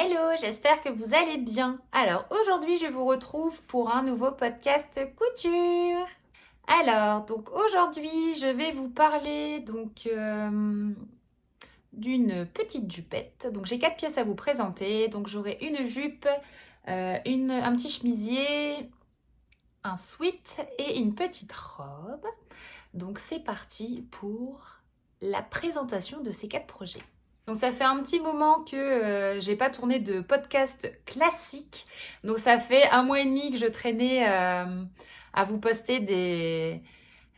Hello, j'espère que vous allez bien. Alors aujourd'hui, je vous retrouve pour un nouveau podcast couture. Alors, donc aujourd'hui, je vais vous parler d'une petite jupette. Donc j'ai 4 pièces à vous présenter. Donc j'aurai une jupe, un petit chemisier, un sweat et une petite robe. Donc c'est parti pour la présentation de ces 4 projets. Donc ça fait un petit moment que j'ai pas tourné de podcast classique. Donc ça fait 1 mois et demi que je traînais à vous poster des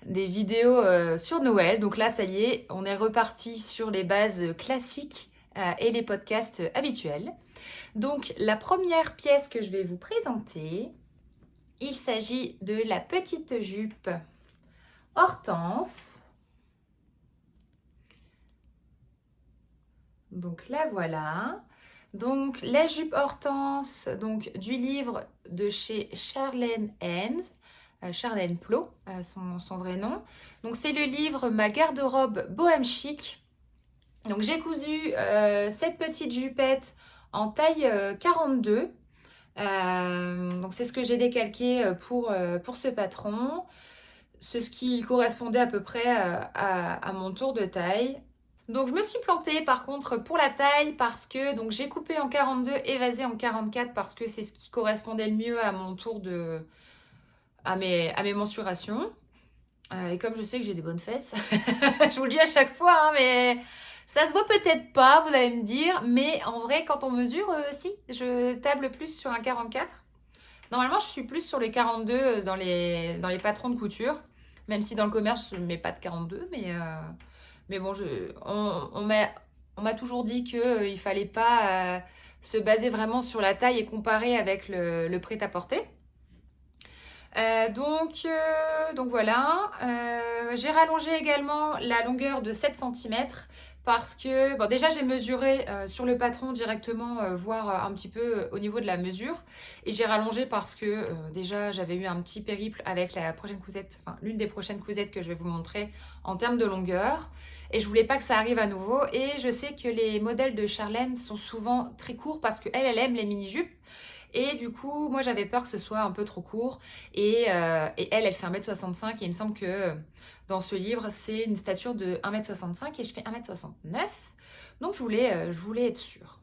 vidéos sur Noël. Donc là ça y est, on est reparti sur les bases classiques et les podcasts habituels. Donc la première pièce que je vais vous présenter, il s'agit de la petite jupe Hortense. Donc la voilà. Donc la jupe Hortense, donc du livre de chez Charlène Haynes, Charlène Plot, son vrai nom. Donc c'est le livre Ma garde-robe bohème chic. Donc j'ai cousu cette petite jupette en taille 42. Donc c'est ce que j'ai décalqué pour ce patron. C'est ce qui correspondait à peu près à mon tour de taille. Donc je me suis plantée par contre pour la taille parce que donc j'ai coupé en 42 et vasé en 44 parce que c'est ce qui correspondait le mieux à mon tour à mes mensurations. Et comme je sais que j'ai des bonnes fesses, je vous le dis à chaque fois, hein, mais ça se voit peut-être pas, vous allez me dire, mais en vrai quand on mesure, si, je table plus sur un 44. Normalement je suis plus sur les 42 dans les patrons de couture, même si dans le commerce je ne mets pas de 42, mais bon, on m'a toujours dit qu'il ne fallait pas se baser vraiment sur la taille et comparer avec le prêt-à-porter. Donc voilà. J'ai rallongé également la longueur de 7 cm parce que, bon, déjà j'ai mesuré sur le patron directement, voir un petit peu au niveau de la mesure. Et j'ai rallongé parce que déjà j'avais eu un petit périple avec la prochaine cousette, enfin l'une des prochaines cousettes que je vais vous montrer en termes de longueur. Et je voulais pas que ça arrive à nouveau. Et je sais que les modèles de Charlène sont souvent très courts parce qu'elle, elle aime les mini-jupes. Et du coup, moi j'avais peur que ce soit un peu trop court. Et elle fait 1m65 et il me semble que dans ce livre, c'est une stature de 1m65 et je fais 1m69. Donc je voulais être sûre.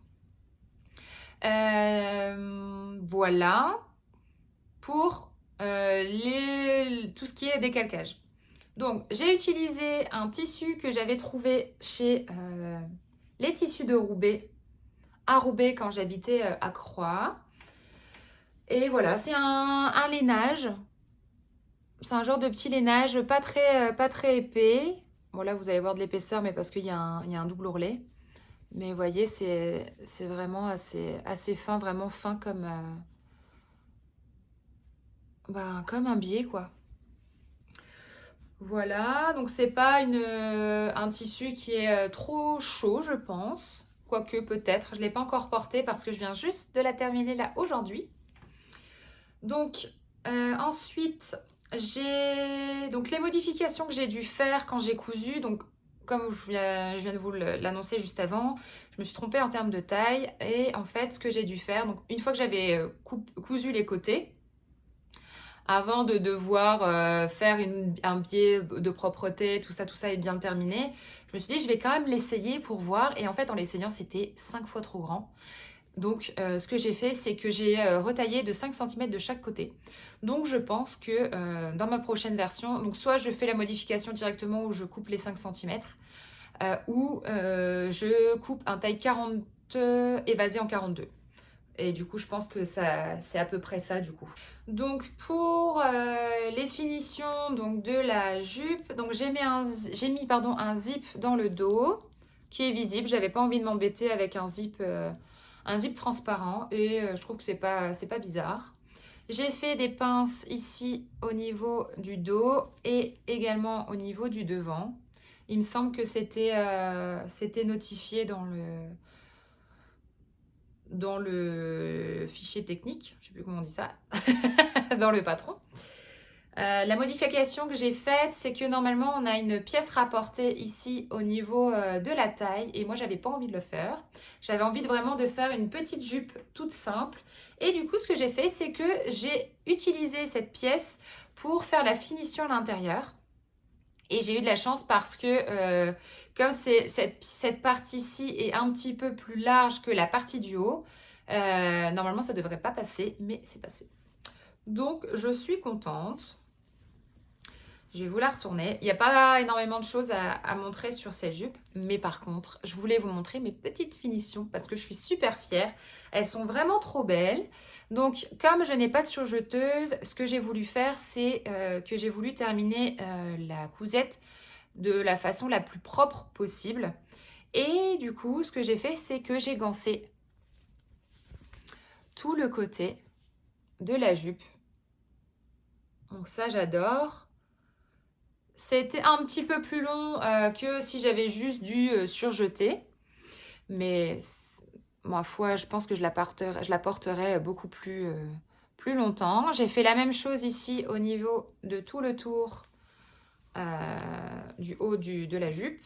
Voilà pour tout ce qui est décalcage. Donc j'ai utilisé un tissu que j'avais trouvé chez les tissus de Roubaix, à Roubaix quand j'habitais à Croix. Et voilà, c'est un lainage. C'est un genre de petit lainage pas très épais. Bon là vous allez voir de l'épaisseur mais parce qu'il y a un double ourlet. Mais vous voyez c'est vraiment assez fin, vraiment fin comme un biais quoi. Voilà, donc c'est pas un tissu qui est trop chaud je pense. Quoique peut-être, je ne l'ai pas encore porté parce que je viens juste de la terminer là aujourd'hui. Donc ensuite, j'ai donc les modifications que j'ai dû faire quand j'ai cousu. Donc comme je viens de vous l'annoncer juste avant, je me suis trompée en termes de taille. Et en fait, ce que j'ai dû faire, donc une fois que j'avais cousu les côtés, avant de devoir faire un biais de propreté, tout ça est bien terminé, je me suis dit je vais quand même l'essayer pour voir. Et en fait, en l'essayant, c'était 5 fois trop grand. Donc ce que j'ai fait, c'est que j'ai retaillé de 5 cm de chaque côté. Donc je pense que dans ma prochaine version, donc soit je fais la modification directement où je coupe les 5 cm, ou je coupe un taille 40 évasé en 42. Et du coup, je pense que c'est à peu près ça du coup. Donc pour les finitions donc, de la jupe, donc j'ai mis un zip dans le dos qui est visible. J'avais pas envie de m'embêter avec un zip transparent et je trouve que c'est pas bizarre. J'ai fait des pinces ici au niveau du dos et également au niveau du devant. Il me semble que c'était notifié dans le fichier technique, je sais plus comment on dit ça, dans le patron. La modification que j'ai faite, c'est que normalement on a une pièce rapportée ici au niveau de la taille et moi j'avais pas envie de le faire. J'avais envie vraiment de faire une petite jupe toute simple et du coup ce que j'ai fait c'est que j'ai utilisé cette pièce pour faire la finition à l'intérieur. Et j'ai eu de la chance parce que comme cette partie-ci est un petit peu plus large que la partie du haut, normalement ça devrait pas passer, mais c'est passé. Donc je suis contente. Je vais vous la retourner. Il n'y a pas énormément de choses à montrer sur cette jupe. Mais par contre, je voulais vous montrer mes petites finitions parce que je suis super fière. Elles sont vraiment trop belles. Donc, comme je n'ai pas de surjeteuse, ce que j'ai voulu faire, c'est que j'ai voulu terminer la cousette de la façon la plus propre possible. Et du coup, ce que j'ai fait, c'est que j'ai gancé tout le côté de la jupe. Donc ça, j'adore. C'était un petit peu plus long que si j'avais juste dû surjeter. Mais ma foi, je pense que je la porterai beaucoup plus longtemps. J'ai fait la même chose ici au niveau de tout le tour du haut de la jupe.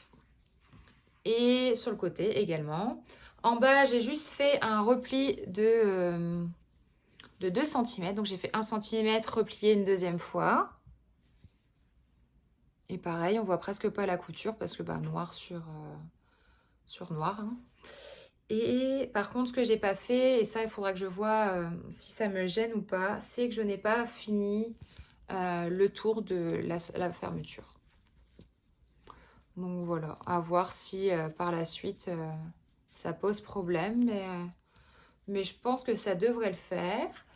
Et sur le côté également. En bas, j'ai juste fait un repli de 2 cm. Donc j'ai fait 1 cm replié une deuxième fois. Et pareil, on voit presque pas la couture parce que noir sur noir. Hein. Et par contre, ce que j'ai pas fait, et ça il faudra que je vois si ça me gêne ou pas, c'est que je n'ai pas fini le tour de la fermeture. Donc voilà, à voir si par la suite ça pose problème, mais je pense que ça devrait le faire.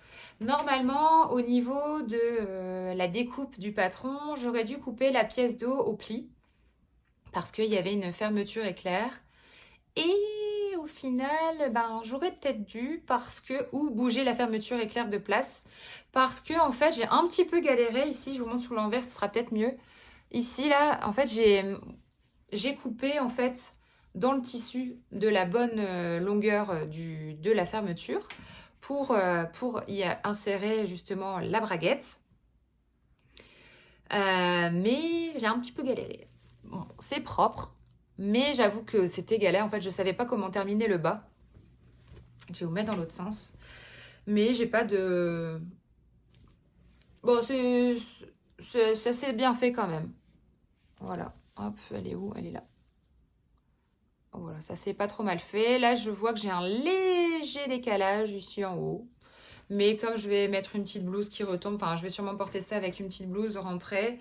Normalement, au niveau de la découpe du patron, j'aurais dû couper la pièce d'eau au pli parce qu'il y avait une fermeture éclair. Et au final, j'aurais peut-être dû ou bouger la fermeture éclair de place parce que en fait, j'ai un petit peu galéré ici. Je vous montre sous l'envers, ce sera peut-être mieux. Ici, là, en fait, j'ai coupé en fait dans le tissu de la bonne longueur de la fermeture pour y insérer justement la braguette. Mais j'ai un petit peu galéré. Bon, c'est propre, mais j'avoue que c'était galère. En fait, je savais pas comment terminer le bas. Je vais vous mettre dans l'autre sens. Mais j'ai pas de... Bon, ça s'est bien fait quand même. Voilà. Hop, elle est où? Elle est là. Voilà, ça s'est pas trop mal fait. Là, je vois que j'ai un léger décalage ici en haut. Mais comme je vais mettre une petite blouse qui retombe, enfin, je vais sûrement porter ça avec une petite blouse rentrée,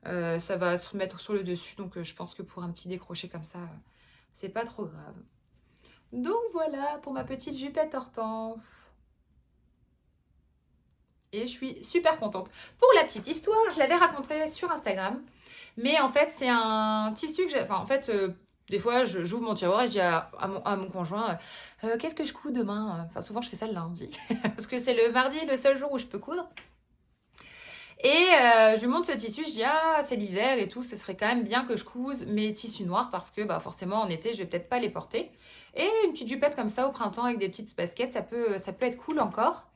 ça va se mettre sur le dessus. Donc, je pense que pour un petit décroché comme ça, c'est pas trop grave. Donc, voilà pour ma petite jupette Hortense. Et je suis super contente. Pour la petite histoire, je l'avais racontée sur Instagram. Mais en fait, c'est un tissu que j'ai... Enfin, en fait... des fois, j'ouvre mon tiroir et je dis à mon conjoint qu'est-ce que je couds demain? Enfin, souvent, je fais ça le lundi. Parce que c'est le mardi, le seul jour où je peux coudre. Et je lui montre ce tissu, je dis ah, c'est l'hiver et tout, ce serait quand même bien que je couse mes tissus noirs parce que forcément, en été, je vais peut-être pas les porter. Et une petite jupette comme ça au printemps avec des petites baskets, ça peut être cool encore.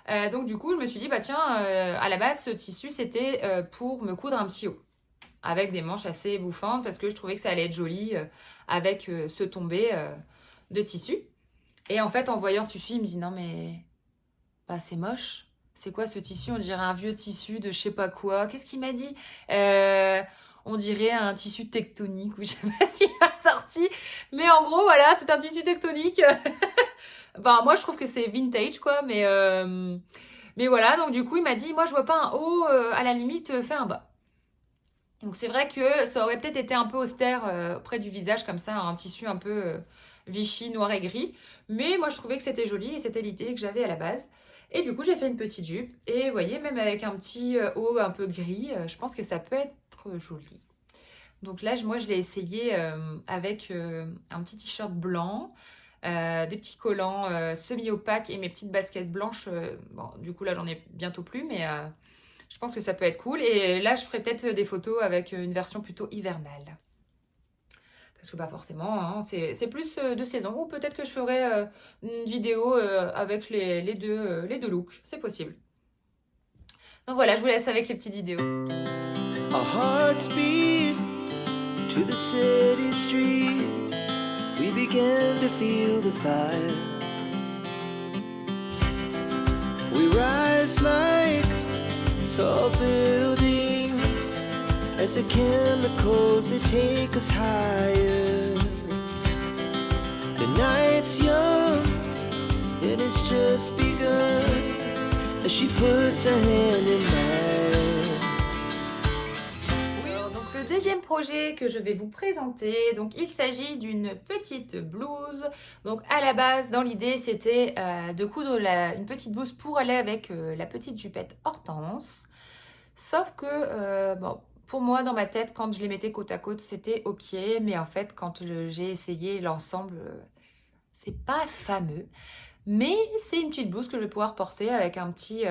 Donc, du coup, je me suis dit tiens, à la base, ce tissu, c'était pour me coudre un petit haut avec des manches assez bouffantes parce que je trouvais que ça allait être joli avec ce tombé de tissu. Et en fait, en voyant ce tissu, il me dit non mais c'est moche. C'est quoi ce tissu? On dirait un vieux tissu de je sais pas quoi. Qu'est-ce qu'il m'a dit? On dirait un tissu tectonique ou je sais pas s'il a sorti. Mais en gros, voilà, c'est un tissu tectonique. Moi, je trouve que c'est vintage, quoi. Mais voilà, donc du coup, il m'a dit, moi, je vois pas un haut, à la limite, fais un bas. Donc c'est vrai que ça aurait peut-être été un peu austère près du visage, comme ça, un tissu un peu Vichy, noir et gris. Mais moi, je trouvais que c'était joli et c'était l'idée que j'avais à la base. Et du coup, j'ai fait une petite jupe. Et vous voyez, même avec un petit haut un peu gris, je pense que ça peut être joli. Donc là, moi, je l'ai essayé avec un petit t-shirt blanc, des petits collants semi-opaques et mes petites baskets blanches. Du coup, là, j'en ai bientôt plus, mais... je pense que ça peut être cool. Et là, je ferai peut-être des photos avec une version plutôt hivernale. Parce que pas forcément, hein, c'est plus de saison. Ou peut-être que je ferai une vidéo avec les deux looks. C'est possible. Donc voilà, je vous laisse avec les petites vidéos. Our hearts beat to the city streets. We began to feel the fire. We rise like tall buildings as the chemicals they take us higher. The night's young and it's just begun as she puts her hand in mine. Donc le deuxième projet que je vais vous présenter, donc il s'agit d'une petite blouse. Donc à la base, dans l'idée, c'était de coudre une petite blouse pour aller avec la petite jupette Hortense. Sauf que, bon, pour moi, dans ma tête, quand je les mettais côte à côte, c'était ok. Mais en fait, quand j'ai essayé l'ensemble, c'est pas fameux. Mais c'est une petite blouse que je vais pouvoir porter avec un petit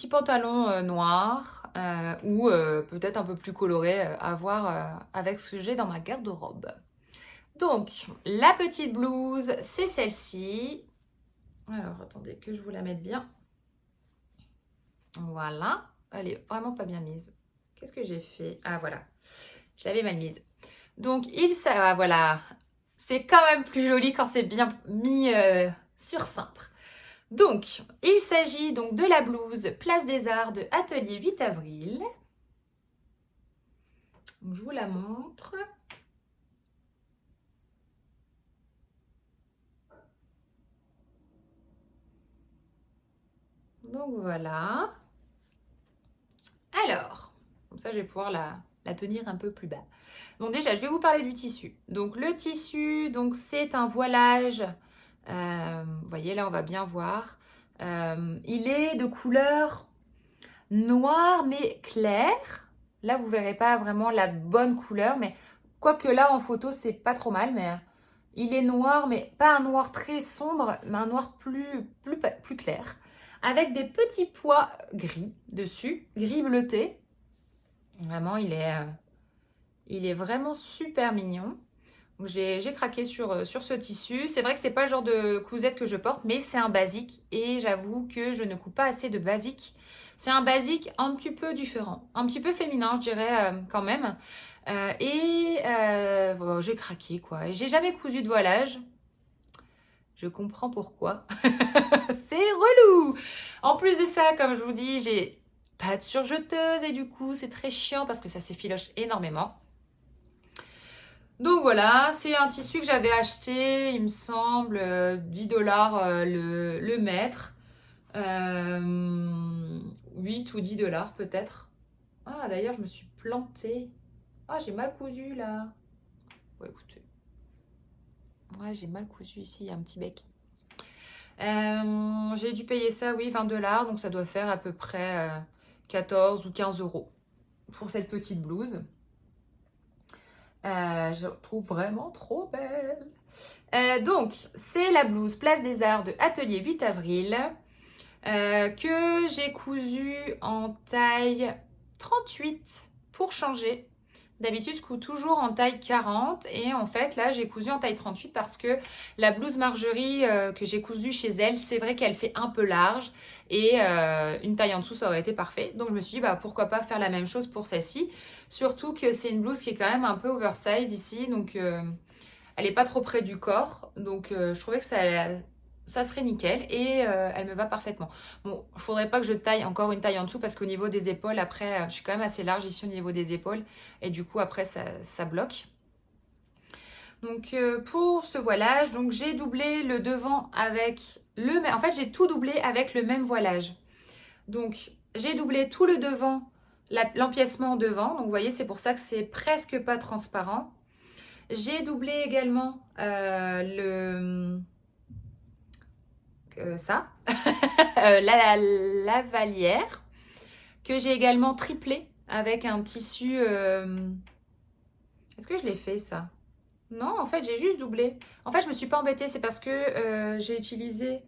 pantalon noir ou peut-être un peu plus coloré à voir avec ce que j'ai dans ma garde-robe. Donc, la petite blouse, c'est celle-ci. Alors, attendez que je vous la mette bien. Voilà. Elle est vraiment pas bien mise. Qu'est-ce que j'ai fait? Ah, voilà. Je l'avais mal mise. Donc, voilà. C'est quand même plus joli quand c'est bien mis sur cintre. Donc, il s'agit donc de la blouse Place des Arts de Atelier 8 avril. Donc, je vous la montre. Donc, voilà. Alors, comme ça, je vais pouvoir la tenir un peu plus bas. Donc, déjà, je vais vous parler du tissu. Donc, le tissu, donc c'est un voilage. Vous voyez, là, on va bien voir. Il est de couleur noire, mais claire. Là, vous verrez pas vraiment la bonne couleur, mais quoique là, en photo, c'est pas trop mal, mais il est noir, mais pas un noir très sombre, mais un noir plus clair, avec des petits pois gris dessus, gris bleuté. Vraiment, il est vraiment super mignon. Donc, j'ai craqué sur ce tissu. C'est vrai que c'est pas le genre de cousette que je porte, mais c'est un basique. Et j'avoue que je ne coupe pas assez de basique. C'est un basique un petit peu différent. Un petit peu féminin, je dirais, quand même. Bon, j'ai craqué, quoi. Et j'ai jamais cousu de voilage. Je comprends pourquoi. C'est relou. En plus de ça, comme je vous dis, j'ai pas de surjeteuse. Et du coup, c'est très chiant parce que ça s'effiloche énormément. Donc voilà, c'est un tissu que j'avais acheté, il me semble, 10 $ le mètre. 8 ou 10 $ peut-être. Ah, d'ailleurs, je me suis plantée. Ah, j'ai mal cousu là. Ouais, écoutez. Ouais, j'ai mal cousu ici, il y a un petit bec. J'ai dû payer ça, oui, 20 $. Donc ça doit faire à peu près 14 ou 15 € pour cette petite blouse. Je la trouve vraiment trop belle. Donc, c'est la blouse Place des Arts de Atelier 8 avril que j'ai cousue en taille 38 pour changer. D'habitude, je couds toujours en taille 40 et en fait, là, j'ai cousu en taille 38 parce que la blouse Marjorie que j'ai cousue chez elle, c'est vrai qu'elle fait un peu large et une taille en dessous, ça aurait été parfait. Donc, je me suis dit, bah, pourquoi pas faire la même chose pour celle-ci. Surtout que c'est une blouse qui est quand même un peu oversize ici, donc elle n'est pas trop près du corps. Donc, je trouvais que ça serait nickel et elle me va parfaitement. Bon, il faudrait pas que je taille encore une taille en dessous parce qu'au niveau des épaules, après, je suis quand même assez large ici au niveau des épaules et du coup, après, ça bloque. Donc, pour ce voilage, donc j'ai doublé le devant avec le même... En fait, j'ai tout doublé avec le même voilage. Donc, j'ai doublé tout le devant, l'empiècement devant. Donc, vous voyez, c'est pour ça que c'est presque pas transparent. J'ai doublé également la lavalière que j'ai également triplé avec un tissu. Est-ce que je l'ai fait ça? Non, en fait, j'ai juste doublé. En fait, je me suis pas embêtée. C'est parce que j'ai utilisé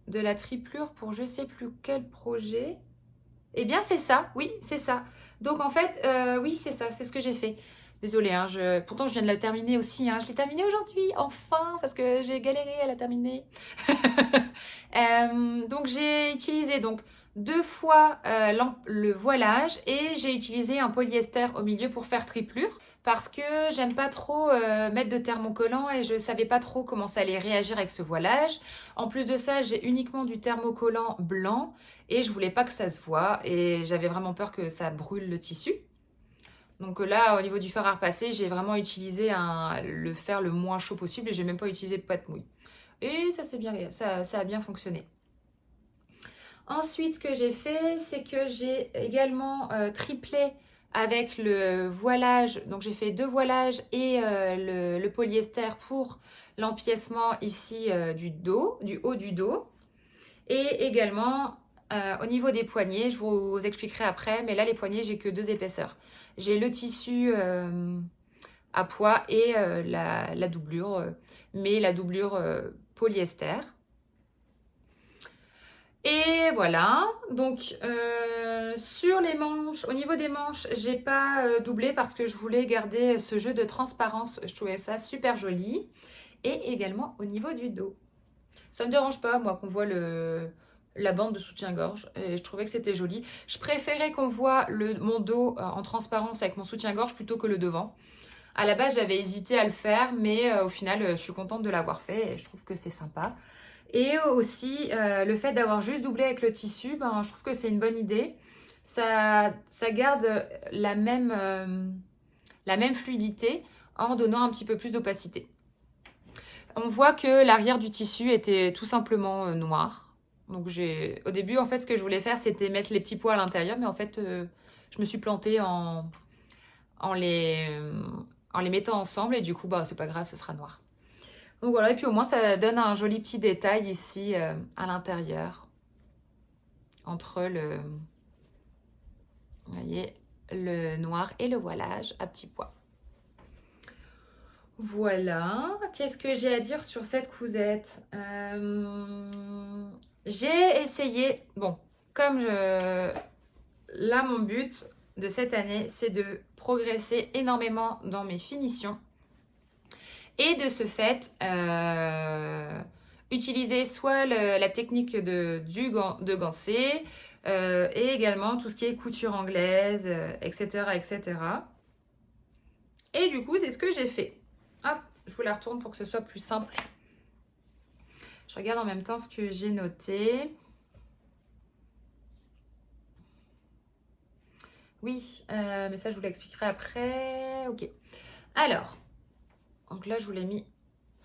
de la triplure pour je sais plus quel projet. Eh bien, c'est ça. Oui, c'est ça. Donc, en fait, oui, c'est ça. C'est ce que j'ai fait. Désolée, hein, pourtant je viens de la terminer aussi. Hein. Je l'ai terminée aujourd'hui, enfin, parce que j'ai galéré à la terminer. Donc j'ai utilisé donc 2 fois le voilage et j'ai utilisé un polyester au milieu pour faire triplure parce que j'aime pas trop mettre de thermocollant et je savais pas trop comment ça allait réagir avec ce voilage. En plus de ça, j'ai uniquement du thermocollant blanc et je voulais pas que ça se voie et j'avais vraiment peur que ça brûle le tissu. Donc là, au niveau du fer à repasser, j'ai vraiment utilisé le fer le moins chaud possible et j'ai même pas utilisé de pâte mouille. Et ça a bien fonctionné. Ensuite, ce que j'ai fait, c'est que j'ai également triplé avec le voilage. Donc j'ai fait 2 voilages et le polyester pour l'empiècement ici du haut du dos. Et également au niveau des poignets, je vous expliquerai après, mais là les poignets, j'ai que 2 épaisseurs. J'ai le tissu à poids et la doublure, mais la doublure polyester. Et voilà, donc sur les manches, au niveau des manches, j'ai pas doublé parce que je voulais garder ce jeu de transparence, je trouvais ça super joli. Et également au niveau du dos. Ça me dérange pas, moi, qu'on voit la bande de soutien-gorge, et je trouvais que c'était joli. Je préférais qu'on voit mon dos en transparence avec mon soutien-gorge plutôt que le devant. À la base, j'avais hésité à le faire, mais au final, je suis contente de l'avoir fait et je trouve que c'est sympa. Et aussi, le fait d'avoir juste doublé avec le tissu, ben, je trouve que c'est une bonne idée. Ça garde la même fluidité en donnant un petit peu plus d'opacité. On voit que l'arrière du tissu était tout simplement noir. Donc au début, en fait, ce que je voulais faire, c'était mettre les petits pois à l'intérieur, mais en fait, je me suis plantée en les mettant ensemble et du coup, bah, c'est pas grave, ce sera noir. Donc voilà, et puis au moins ça donne un joli petit détail ici à l'intérieur. Entre vous voyez, le noir et le voilage à petits pois. Voilà, qu'est-ce que j'ai à dire sur cette cousette? J'ai essayé, bon, là mon but de cette année, c'est de progresser énormément dans mes finitions. Et de ce fait, utiliser soit la technique de gancé et également tout ce qui est couture anglaise, etc., etc. Et du coup, c'est ce que j'ai fait. Hop, je vous la retourne pour que ce soit plus simple. Je regarde en même temps ce que j'ai noté. Oui, mais ça, je vous l'expliquerai après. Ok. Alors... Donc là, je vous l'ai mis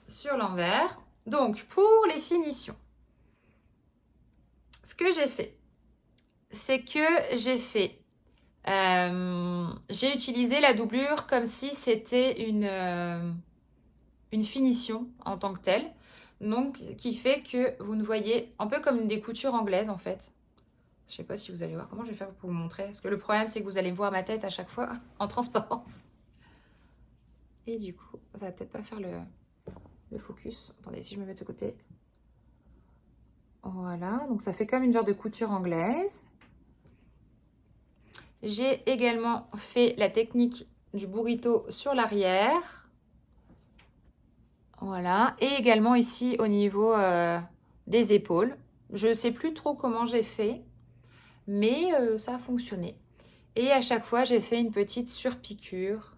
sur l'envers. Donc, pour les finitions, ce que j'ai fait, c'est que j'ai utilisé la doublure comme si c'était une finition en tant que telle. Donc, qui fait que vous ne voyez un peu comme des coutures anglaises en fait. Je ne sais pas si vous allez voir. Comment je vais faire pour vous montrer? Parce que le problème, c'est que vous allez voir ma tête à chaque fois en transparence. Et du coup, ça va peut-être pas faire le focus. Attendez, si je me mets de ce côté. Voilà, donc ça fait comme une genre de couture anglaise. J'ai également fait la technique du burrito sur l'arrière. Voilà, et également ici au niveau des épaules. Je ne sais plus trop comment j'ai fait, mais ça a fonctionné. Et à chaque fois, j'ai fait une petite surpiqûre.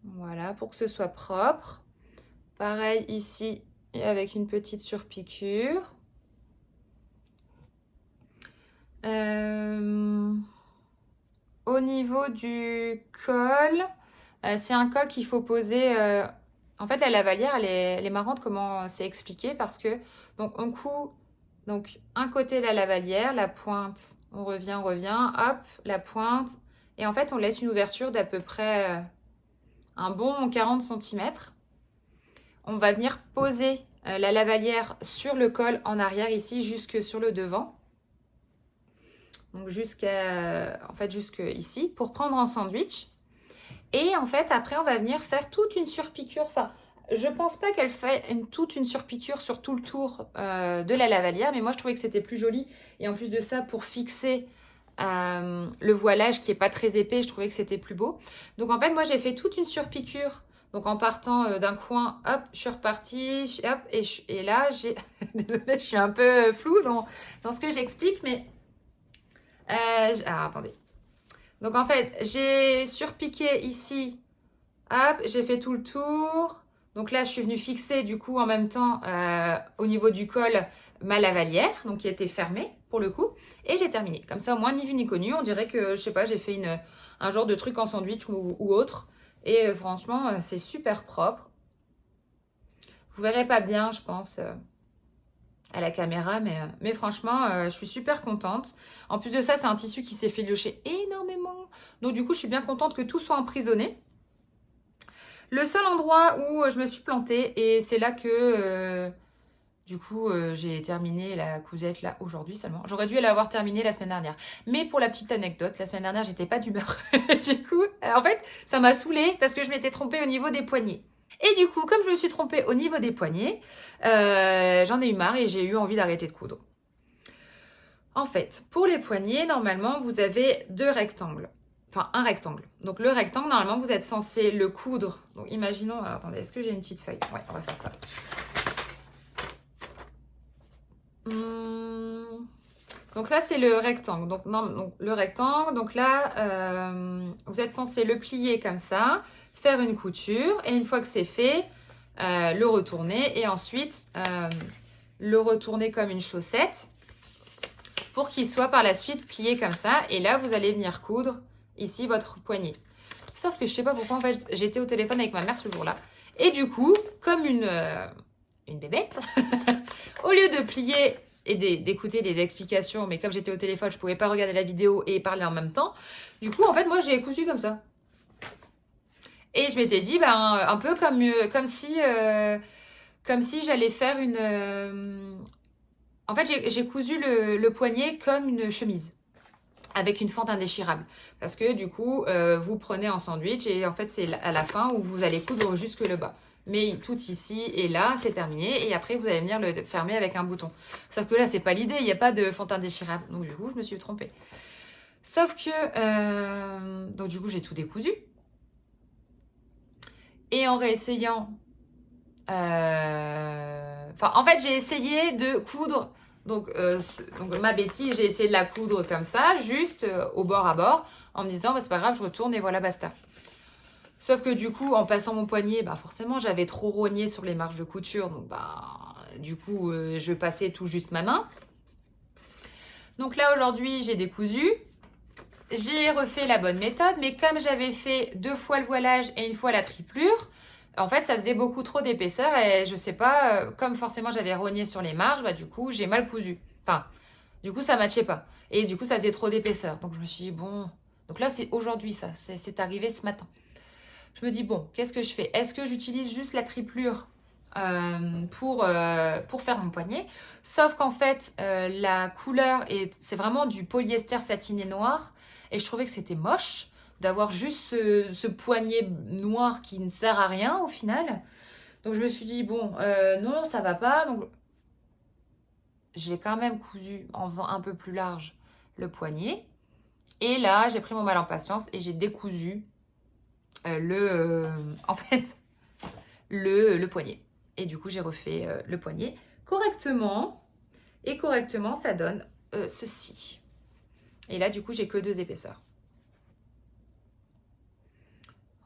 Voilà, pour que ce soit propre. Pareil ici, avec une petite surpiqûre. Au niveau du col, c'est un col qu'il faut poser... En fait, la lavalière, elle est marrante comment c'est expliqué parce que donc on coud donc, un côté de la lavalière, la pointe, on revient, hop, la pointe. Et en fait, on laisse une ouverture d'à peu près... un bon 40 cm. On va venir poser la lavalière sur le col en arrière ici jusque sur le devant. Donc jusque ici pour prendre en sandwich. Et en fait après on va venir faire toute une surpiqûre. Enfin je pense pas qu'elle fait toute une surpiqûre sur tout le tour de la lavalière. Mais moi je trouvais que c'était plus joli. Et en plus de ça pour fixer le voilage qui est pas très épais, je trouvais que c'était plus beau. Donc en fait, moi j'ai fait toute une surpiqûre. Donc en partant d'un coin, hop, je suis repartie, hop, et là j'ai... Désolée, je suis un peu floue dans ce que j'explique, mais... Alors attendez. Donc en fait, j'ai surpiqué ici, hop, j'ai fait tout le tour. Donc là, je suis venue fixer du coup en même temps au niveau du col ma lavalière, donc qui était fermée pour le coup. Et j'ai terminé. Comme ça, au moins, ni vu ni connu. On dirait que, je sais pas, j'ai fait un genre de truc en sandwich ou autre. Et franchement, c'est super propre. Vous verrez pas bien, je pense, à la caméra, mais franchement, je suis super contente. En plus de ça, c'est un tissu qui s'est filoché énormément. Donc du coup, je suis bien contente que tout soit emprisonné. Le seul endroit où je me suis plantée, et c'est là que, du coup, j'ai terminé la cousette là aujourd'hui seulement. J'aurais dû l'avoir terminée la semaine dernière. Mais pour la petite anecdote, la semaine dernière, j'étais pas d'humeur. Du coup, en fait, ça m'a saoulée parce que je m'étais trompée au niveau des poignets. Et du coup, comme je me suis trompée au niveau des poignets, j'en ai eu marre et j'ai eu envie d'arrêter de coudre. En fait, pour les poignets, normalement, vous avez deux rectangles. Enfin, un rectangle. Donc, le rectangle, normalement, vous êtes censé le coudre. Donc, imaginons... Alors, attendez, est-ce que j'ai une petite feuille? Ouais, on va faire ça. Donc, ça, c'est le rectangle. Donc, le rectangle. Donc là, vous êtes censé le plier comme ça, faire une couture. Et une fois que c'est fait, le retourner. Et ensuite, le retourner comme une chaussette pour qu'il soit par la suite plié comme ça. Et là, vous allez venir coudre ici votre poignet. Sauf que je sais pas pourquoi, en fait, j'étais au téléphone avec ma mère ce jour-là. Et du coup, comme une bébête, au lieu de plier et d'écouter des explications, mais comme j'étais au téléphone, je pouvais pas regarder la vidéo et parler en même temps. Du coup, en fait, moi, j'ai cousu comme ça. Et je m'étais dit, ben, un peu comme si j'allais faire une... En fait, j'ai cousu le poignet comme une chemise, avec une fente indéchirable. Parce que du coup, vous prenez en sandwich et en fait, c'est à la fin où vous allez coudre jusque le bas. Mais tout ici et là, c'est terminé. Et après, vous allez venir le fermer avec un bouton. Sauf que là, c'est pas l'idée. Il n'y a pas de fente indéchirable. Donc du coup, je me suis trompée. Sauf que... donc du coup, j'ai tout décousu. Et en réessayant... Enfin, en fait, j'ai essayé de coudre... Donc ma bêtise, j'ai essayé de la coudre comme ça, juste au bord à bord, en me disant, bah, c'est pas grave, je retourne et voilà, basta. Sauf que du coup, en passant mon poignet, bah, forcément, j'avais trop rogné sur les marges de couture. Donc, bah, du coup, je passais tout juste ma main. Donc là, aujourd'hui, j'ai décousu. J'ai refait la bonne méthode. Mais comme j'avais fait 2 fois le voilage et 1 fois la triplure, en fait, ça faisait beaucoup trop d'épaisseur. Et je sais pas, comme forcément, j'avais rogné sur les marges, bah, du coup, j'ai mal cousu. Enfin, du coup, ça matchait pas. Et du coup, ça faisait trop d'épaisseur. Donc, je me suis dit, bon... Donc là, c'est aujourd'hui, ça. C'est arrivé ce matin. Je me dis, bon, qu'est-ce que je fais? Est-ce que j'utilise juste la triplure pour faire mon poignet? Sauf qu'en fait, la couleur, c'est vraiment du polyester satiné noir. Et je trouvais que c'était moche d'avoir juste ce poignet noir qui ne sert à rien au final. Donc je me suis dit, bon, non, ça va pas. Donc j'ai quand même cousu en faisant un peu plus large le poignet. Et là, j'ai pris mon mal en patience et j'ai décousu en fait, le poignet. Et du coup, j'ai refait le poignet correctement. Et correctement, ça donne ceci. Et là, du coup, j'ai que 2 épaisseurs.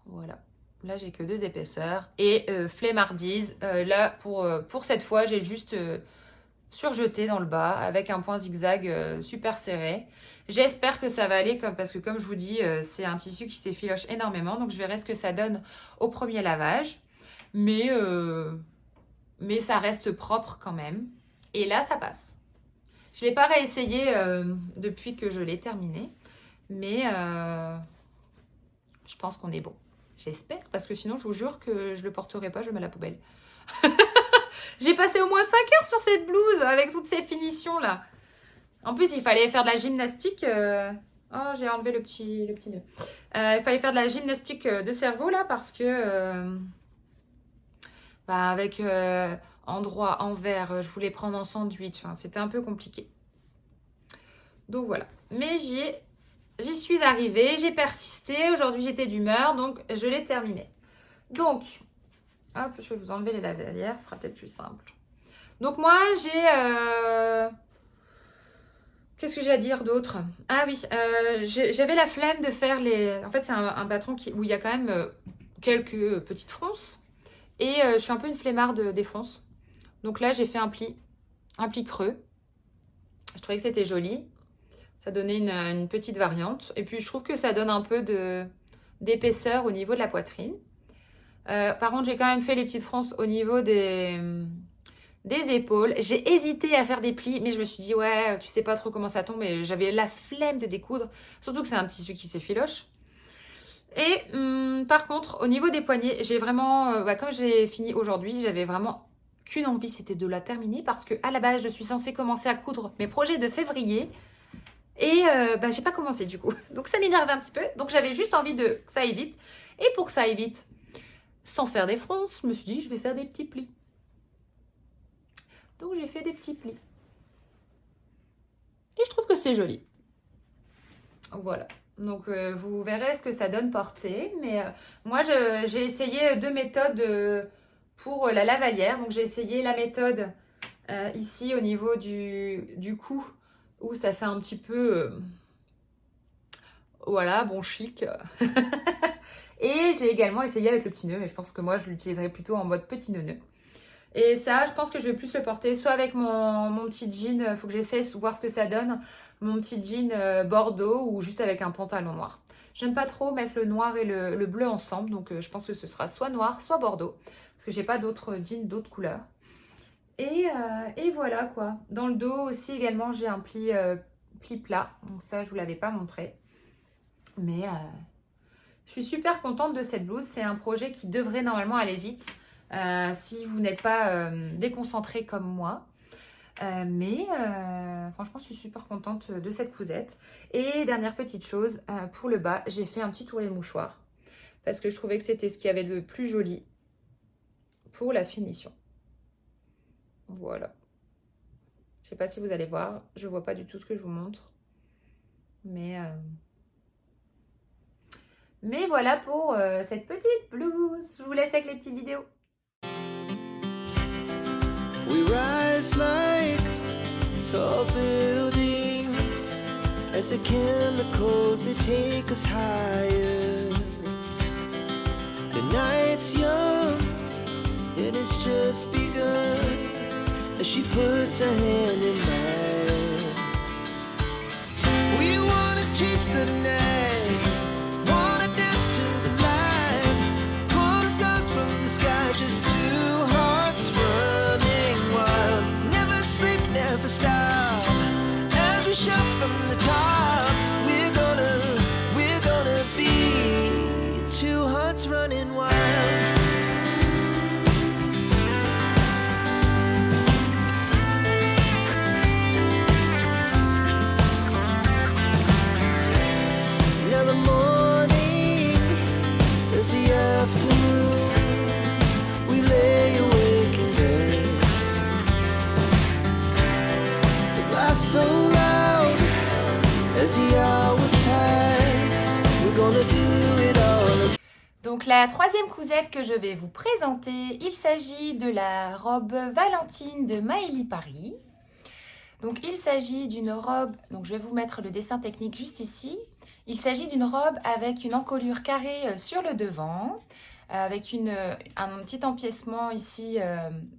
Voilà. Là, j'ai que 2 épaisseurs. Et flemmardise, là, pour cette fois, j'ai juste surjeté dans le bas avec un point zigzag super serré. J'espère que ça va aller parce que comme je vous dis, c'est un tissu qui s'effiloche énormément. Donc, je verrai ce que ça donne au premier lavage. Mais ça reste propre quand même. Et là, ça passe. Je ne l'ai pas réessayé depuis que je l'ai terminé. Mais je pense qu'on est bon. J'espère, parce que sinon, je vous jure que je ne le porterai pas, je le mets à la poubelle. J'ai passé au moins 5 heures sur cette blouse avec toutes ces finitions-là. En plus, il fallait faire de la gymnastique. Oh, j'ai enlevé le petit nœud. Il fallait faire de la gymnastique de cerveau, là, parce que... avec endroit, envers, je voulais prendre en sandwich. Enfin, c'était un peu compliqué. Donc voilà. Mais j'y suis arrivée, j'ai persisté. Aujourd'hui, j'étais d'humeur, donc je l'ai terminé. Donc, hop, je vais vous enlever les lavalières, ce sera peut-être plus simple. Donc moi, j'ai... Qu'est-ce que j'ai à dire d'autre? Ah oui, j'avais la flemme de faire les... En fait, c'est un patron où il y a quand même quelques petites fronces. Et je suis un peu une flemmarde des fronces. Donc là, j'ai fait un pli creux. Je trouvais que c'était joli. Ça donnait une petite variante. Et puis, je trouve que ça donne un peu d'épaisseur au niveau de la poitrine. Par contre, j'ai quand même fait les petites fronces au niveau des épaules. J'ai hésité à faire des plis, mais je me suis dit, ouais, tu sais pas trop comment ça tombe. Et j'avais la flemme de découdre. Surtout que c'est un tissu qui s'effiloche. Et par contre, au niveau des poignets, j'ai vraiment, comme j'ai fini aujourd'hui, j'avais vraiment qu'une envie, c'était de la terminer parce que à la base, je suis censée commencer à coudre mes projets de février et j'ai pas commencé du coup. Donc ça m'énerve un petit peu. Donc j'avais juste envie que ça aille vite. Et pour que ça aille vite, sans faire des fronces, je me suis dit, je vais faire des petits plis. Donc j'ai fait des petits plis. Et je trouve que c'est joli. Voilà. Donc vous verrez ce que ça donne porté. Mais moi, j'ai essayé 2 méthodes pour la lavalière. Donc j'ai essayé la méthode ici au niveau du cou, où ça fait un petit peu... voilà, bon chic. Et j'ai également essayé avec le petit nœud. Mais je pense que moi, je l'utiliserai plutôt en mode petit nœud. Et ça, je pense que je vais plus le porter soit avec mon petit jean, il faut que j'essaie de voir ce que ça donne, mon petit jean bordeaux ou juste avec un pantalon noir. J'aime pas trop mettre le noir et le bleu ensemble, donc je pense que ce sera soit noir, soit bordeaux, parce que j'ai pas d'autres jeans d'autres couleurs. Et voilà quoi. Dans le dos aussi également, j'ai un pli plat, donc ça je vous l'avais pas montré. Mais je suis super contente de cette blouse, c'est un projet qui devrait normalement aller vite. Si vous n'êtes pas déconcentré comme moi. Franchement, je suis super contente de cette cousette. Et dernière petite chose, pour le bas, j'ai fait un petit tournet mouchoir. Parce que je trouvais que c'était ce qui avait le plus joli pour la finition. Voilà. Je sais pas si vous allez voir. Je vois pas du tout ce que je vous montre. Mais voilà pour cette petite blouse. Je vous laisse avec les petites vidéos. We rise like tall buildings as the chemicals they take us higher. The night's young and it's just begun as she puts her hand in mine. We wanna chase the night, wanna dance to the light, pull the stars from the sky, just two hearts running wild. Never sleep, never stop, as we shout from the top. We're gonna be two hearts running wild. Now the morning is the afternoon. We lay awake in bed. The laughs so loud as the hours pass. We're gonna do it all again. Donc la troisième cousette que je vais vous présenter, il s'agit de la robe Valentine de Maëlie Paris. Donc il s'agit d'une robe, donc je vais vous mettre le dessin technique juste ici. Il s'agit d'une robe avec une encolure carrée sur le devant, avec un petit empiècement ici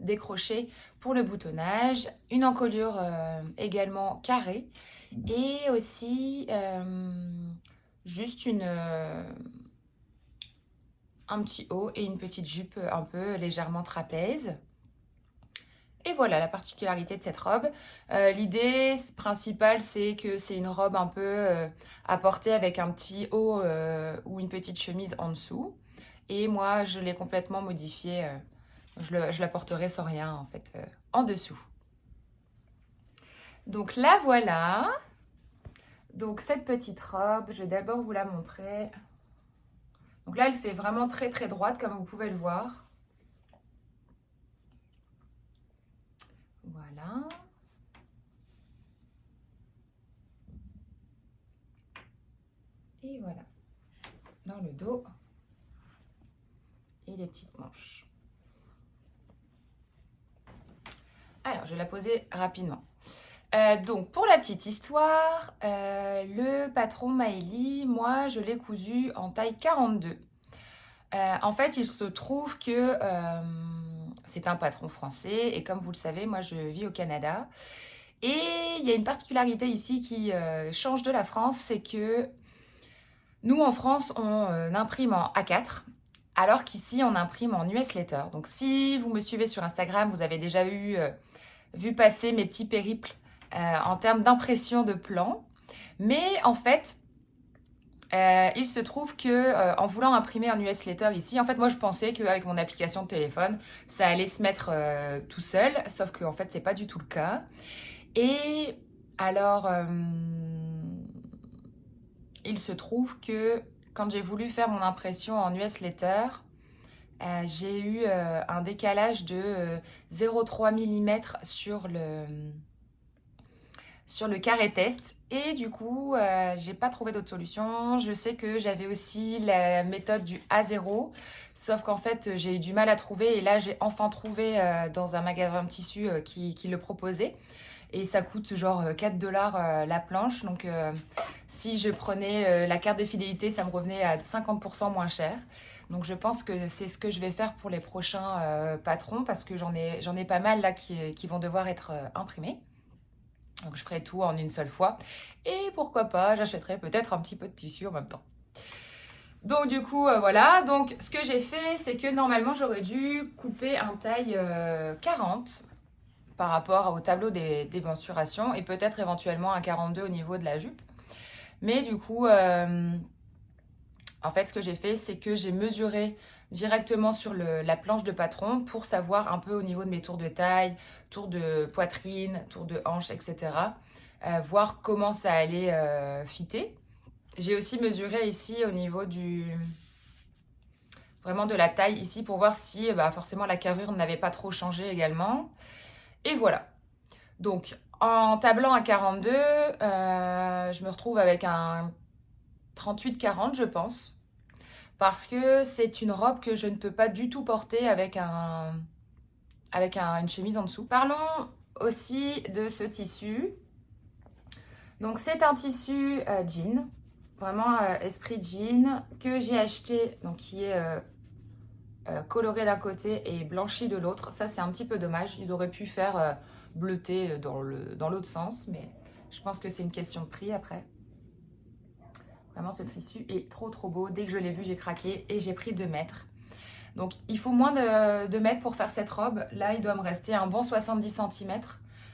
décroché pour le boutonnage, une encolure également carrée et aussi juste un petit haut et une petite jupe un peu légèrement trapèze. Et voilà la particularité de cette robe. L'idée principale, c'est que c'est une robe un peu à porter avec un petit haut ou une petite chemise en dessous. Et moi, je l'ai complètement modifiée. Je la porterai sans rien, en fait, en dessous. Donc la voilà. Donc cette petite robe, je vais d'abord vous la montrer. Donc là, elle fait vraiment très très droite, comme vous pouvez le voir. Voilà. Et voilà, dans le dos et les petites manches. Alors, je vais la poser rapidement. Donc, pour la petite histoire, le patron Maëlie, moi, je l'ai cousu en taille 42. En fait, il se trouve que c'est un patron français et comme vous le savez, moi, je vis au Canada. Et il y a une particularité ici qui change de la France, c'est que nous, en France, on imprime en A4, alors qu'ici, on imprime en US Letter. Donc, si vous me suivez sur Instagram, vous avez déjà vu passer mes petits périples en termes d'impression de plans. Mais en fait, il se trouve que en voulant imprimer un US Letter ici, en fait, moi, je pensais qu'avec mon application de téléphone, ça allait se mettre tout seul, sauf qu'en fait, c'est pas du tout le cas. Et alors, il se trouve que quand j'ai voulu faire mon impression en US Letter, j'ai eu un décalage de 0,3 mm sur le carré test et du coup j'ai pas trouvé d'autre solution. Je sais que j'avais aussi la méthode du A0, sauf qu'en fait j'ai eu du mal à trouver et là j'ai enfin trouvé dans un magasin de tissus qui le proposait et ça coûte genre 4 $ la planche, donc si je prenais la carte de fidélité ça me revenait à 50% moins cher. Donc je pense que c'est ce que je vais faire pour les prochains patrons parce que j'en ai pas mal là qui vont devoir être imprimés. Donc je ferai tout en une seule fois. Et pourquoi pas, j'achèterai peut-être un petit peu de tissu en même temps. Donc du coup, voilà. Donc ce que j'ai fait, c'est que normalement, j'aurais dû couper un taille 40 par rapport au tableau des mensurations et peut-être éventuellement un 42 au niveau de la jupe. Mais du coup, en fait, ce que j'ai fait, c'est que j'ai mesuré directement sur la planche de patron pour savoir un peu au niveau de mes tours de taille, tours de poitrine, tours de hanche, etc. Voir comment ça allait fitter. J'ai aussi mesuré ici au niveau vraiment de la taille ici pour voir si forcément la carrure n'avait pas trop changé également. Et voilà. Donc en tablant à 42, je me retrouve avec un 38-40 je pense. Parce que c'est une robe que je ne peux pas du tout porter avec une chemise en dessous. Parlons aussi de ce tissu. Donc c'est un tissu jean, vraiment esprit jean, que j'ai acheté, donc qui est coloré d'un côté et blanchi de l'autre. Ça c'est un petit peu dommage, ils auraient pu faire bleuté dans l'autre sens, mais je pense que c'est une question de prix après. Vraiment, ce tissu est trop trop beau. Dès que je l'ai vu, j'ai craqué et j'ai pris 2 mètres. Donc, il faut moins de 2 mètres pour faire cette robe. Là, il doit me rester un bon 70 cm.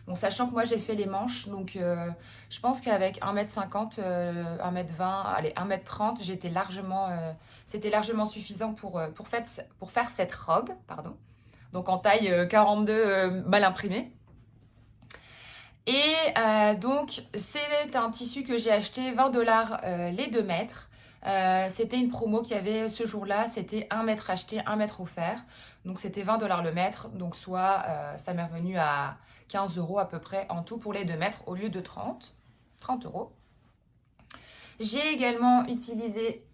Bon, sachant que moi, j'ai fait les manches. Donc, je pense qu'avec 1m50, 1m20, allez, 1m30, c'était largement suffisant pour faire cette robe. Pardon. Donc, en taille 42 mal imprimée. Et donc, c'est un tissu que j'ai acheté 20 $ les 2 mètres. C'était une promo qu'il y avait ce jour-là. C'était 1 mètre acheté, 1 mètre offert. Donc, c'était 20 $ le mètre. Donc, soit ça m'est revenu à 15 € à peu près en tout pour les 2 mètres au lieu de 30 €. J'ai également utilisé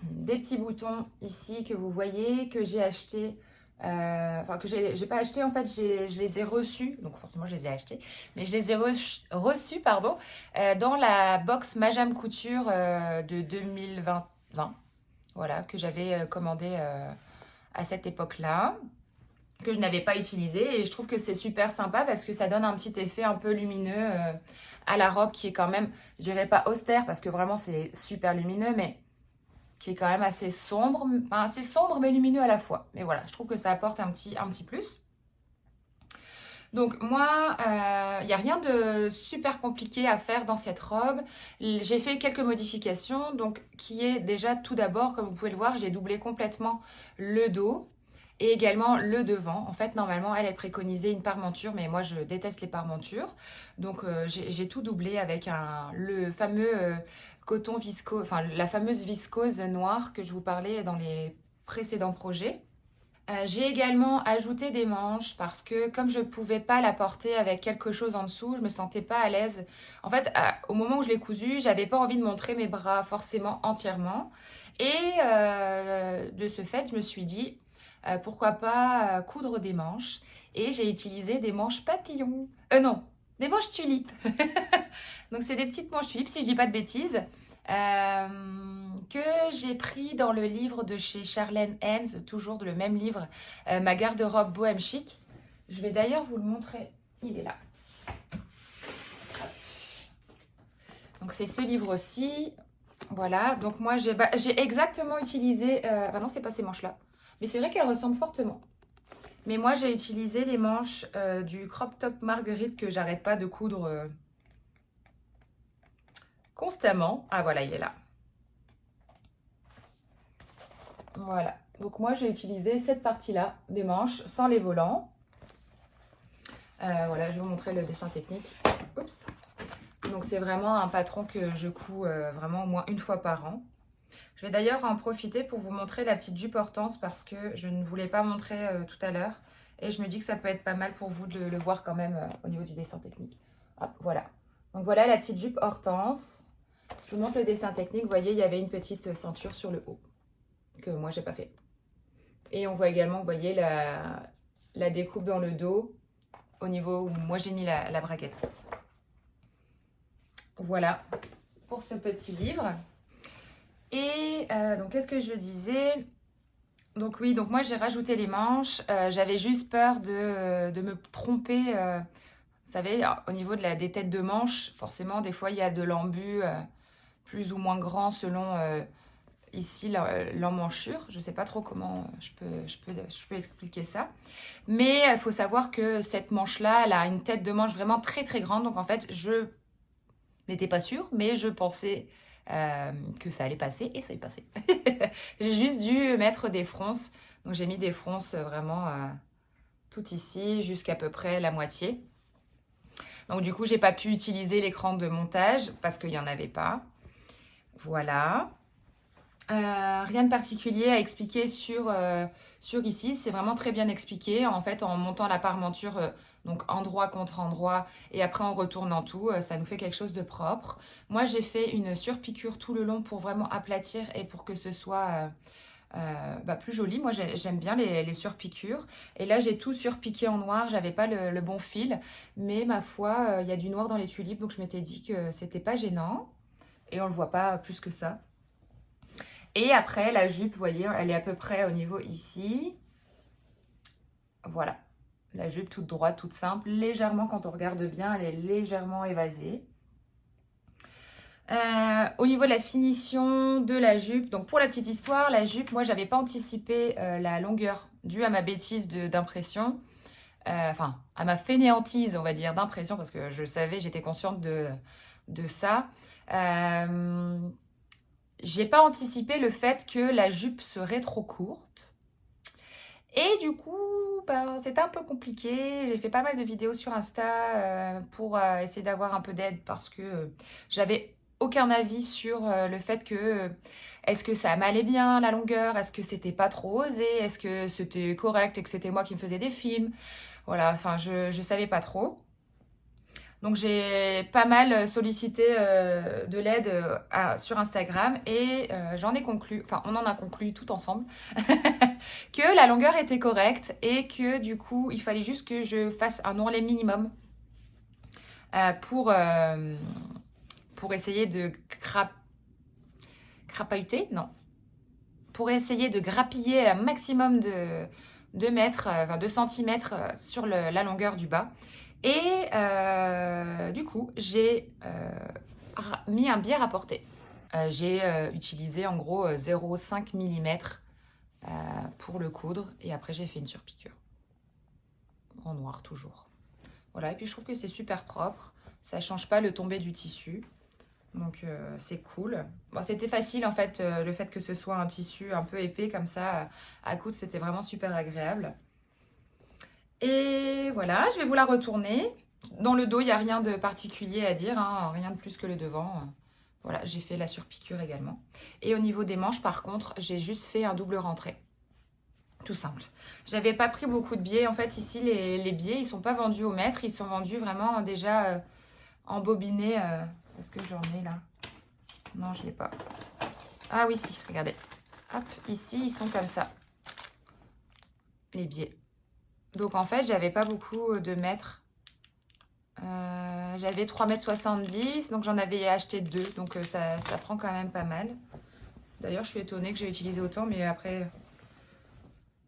des petits boutons ici que vous voyez, que j'ai acheté. Que j'ai pas acheté en fait, je les ai reçus, donc forcément je les ai achetés, mais je les ai reçus pardon, dans la box Majam Couture de 2020, voilà, que j'avais commandé à cette époque-là, que je n'avais pas utilisé et je trouve que c'est super sympa parce que ça donne un petit effet un peu lumineux à la robe qui est quand même, je dirais pas austère parce que vraiment c'est super lumineux, mais qui est quand même assez sombre mais lumineux à la fois. Mais voilà, je trouve que ça apporte un petit plus. Donc moi, il n'y a rien de super compliqué à faire dans cette robe. J'ai fait quelques modifications, donc qui est déjà tout d'abord, comme vous pouvez le voir, j'ai doublé complètement le dos et également le devant. En fait, normalement, elle préconisait une parmenture, mais moi, je déteste les parmentures. Donc, j'ai tout doublé avec le fameux coton viscose, enfin la fameuse viscose noire que je vous parlais dans les précédents projets. J'ai également ajouté des manches parce que comme je ne pouvais pas la porter avec quelque chose en dessous, je me sentais pas à l'aise. En fait, au moment où je l'ai cousu, j'avais pas envie de montrer mes bras forcément entièrement. Et de ce fait, je me suis dit, pourquoi pas coudre des manches. Et j'ai utilisé des manches papillons. Non, des manches tulipes. Donc c'est des petites manches tulipes, si je dis pas de bêtises. Que j'ai pris dans le livre de chez Charlène Hens, toujours le même livre, Ma garde-robe bohème chic. Je vais d'ailleurs vous le montrer, il est là. Donc c'est ce livre-ci, voilà. Donc moi j'ai exactement utilisé, bah non c'est pas ces manches-là, mais c'est vrai qu'elles ressemblent fortement. Mais moi j'ai utilisé les manches du crop top Marguerite que j'arrête pas de coudre constamment. Ah voilà, il est là. Voilà, donc moi j'ai utilisé cette partie-là des manches sans les volants. Voilà, je vais vous montrer le dessin technique. Oups. Donc c'est vraiment un patron que je couds vraiment au moins une fois par an. Je vais d'ailleurs en profiter pour vous montrer la petite jupe Hortense parce que je ne voulais pas montrer tout à l'heure. Et je me dis que ça peut être pas mal pour vous de le voir quand même au niveau du dessin technique. Hop, voilà. Donc voilà la petite jupe Hortense. Je vous montre le dessin technique. Vous voyez, il y avait une petite ceinture sur le haut que moi j'ai pas fait. Et on voit également, vous voyez, la découpe dans le dos au niveau où moi j'ai mis la braguette. Voilà pour ce petit livre. Et donc qu'est-ce que je disais? Donc oui, donc moi j'ai rajouté les manches. J'avais juste peur de me tromper. Vous savez, au niveau des têtes de manches, forcément des fois il y a de l'embu plus ou moins grand selon ici l'emmanchure. Je ne sais pas trop comment je peux expliquer ça. Mais il faut savoir que cette manche-là, elle a une tête de manche vraiment très très grande. Donc en fait, je n'étais pas sûre, mais je pensais que ça allait passer et ça est passé. J'ai juste dû mettre des fronces. Donc j'ai mis des fronces vraiment tout ici jusqu'à peu près la moitié. Donc du coup, j'ai pas pu utiliser l'écran de montage parce qu'il n'y en avait pas. Voilà. Rien de particulier à expliquer sur ici, c'est vraiment très bien expliqué en fait en montant la parmenture donc endroit contre endroit et après en retournant tout, ça nous fait quelque chose de propre. Moi j'ai fait une surpiqûre tout le long pour vraiment aplatir et pour que ce soit plus joli. Moi j'aime bien les surpiqûres et là j'ai tout surpiqué en noir, j'avais pas le bon fil mais ma foi il y a du noir dans les tulipes donc je m'étais dit que c'était pas gênant et on le voit pas plus que ça. Et après, la jupe, vous voyez, elle est à peu près au niveau ici. Voilà. La jupe toute droite, toute simple. Légèrement, quand on regarde bien, elle est légèrement évasée. Au niveau de la finition de la jupe, donc pour la petite histoire, la jupe, moi, j'avais pas anticipé la longueur due à ma bêtise d'impression. Enfin, à ma fainéantise, on va dire, d'impression, parce que je savais, j'étais consciente de ça. J'ai pas anticipé le fait que la jupe serait trop courte. Et du coup, c'était un peu compliqué. J'ai fait pas mal de vidéos sur Insta pour essayer d'avoir un peu d'aide parce que j'avais aucun avis sur le fait que est-ce que ça m'allait bien la longueur, est-ce que c'était pas trop osé, est-ce que c'était correct et que c'était moi qui me faisais des films. Voilà, enfin je savais pas trop. Donc j'ai pas mal sollicité de l'aide sur Instagram et j'en ai conclu, enfin on en a conclu tout ensemble, que la longueur était correcte et que du coup il fallait juste que je fasse un ourlet minimum pour essayer de crapahuter, non, pour essayer de grappiller un maximum de mètres, 2 centimètres sur la longueur du bas. Et du coup, j'ai mis un biais rapporté. J'ai utilisé en gros 0,5 mm pour le coudre. Et après, j'ai fait une surpiqûre. En noir toujours. Voilà, et puis je trouve que c'est super propre. Ça ne change pas le tombé du tissu. Donc c'est cool. Bon, c'était facile en fait, le fait que ce soit un tissu un peu épais comme ça à coudre, c'était vraiment super agréable. Et voilà, je vais vous la retourner. Dans le dos, il n'y a rien de particulier à dire, hein, rien de plus que le devant. Voilà, j'ai fait la surpiqûre également. Et au niveau des manches, par contre, j'ai juste fait un double rentré. Tout simple. J'avais pas pris beaucoup de billets. En fait, ici, les billets, ils sont pas vendus au mètre. Ils sont vendus vraiment déjà embobinés. Est-ce que j'en ai là? Non, je l'ai pas. Ah oui, si, regardez. Hop, ici, ils sont comme ça. Les billets. Donc, en fait, j'avais pas beaucoup de mètres. J'avais 3,70 m. Donc, j'en avais acheté 2. Donc, ça prend quand même pas mal. D'ailleurs, je suis étonnée que j'ai utilisé autant. Mais après,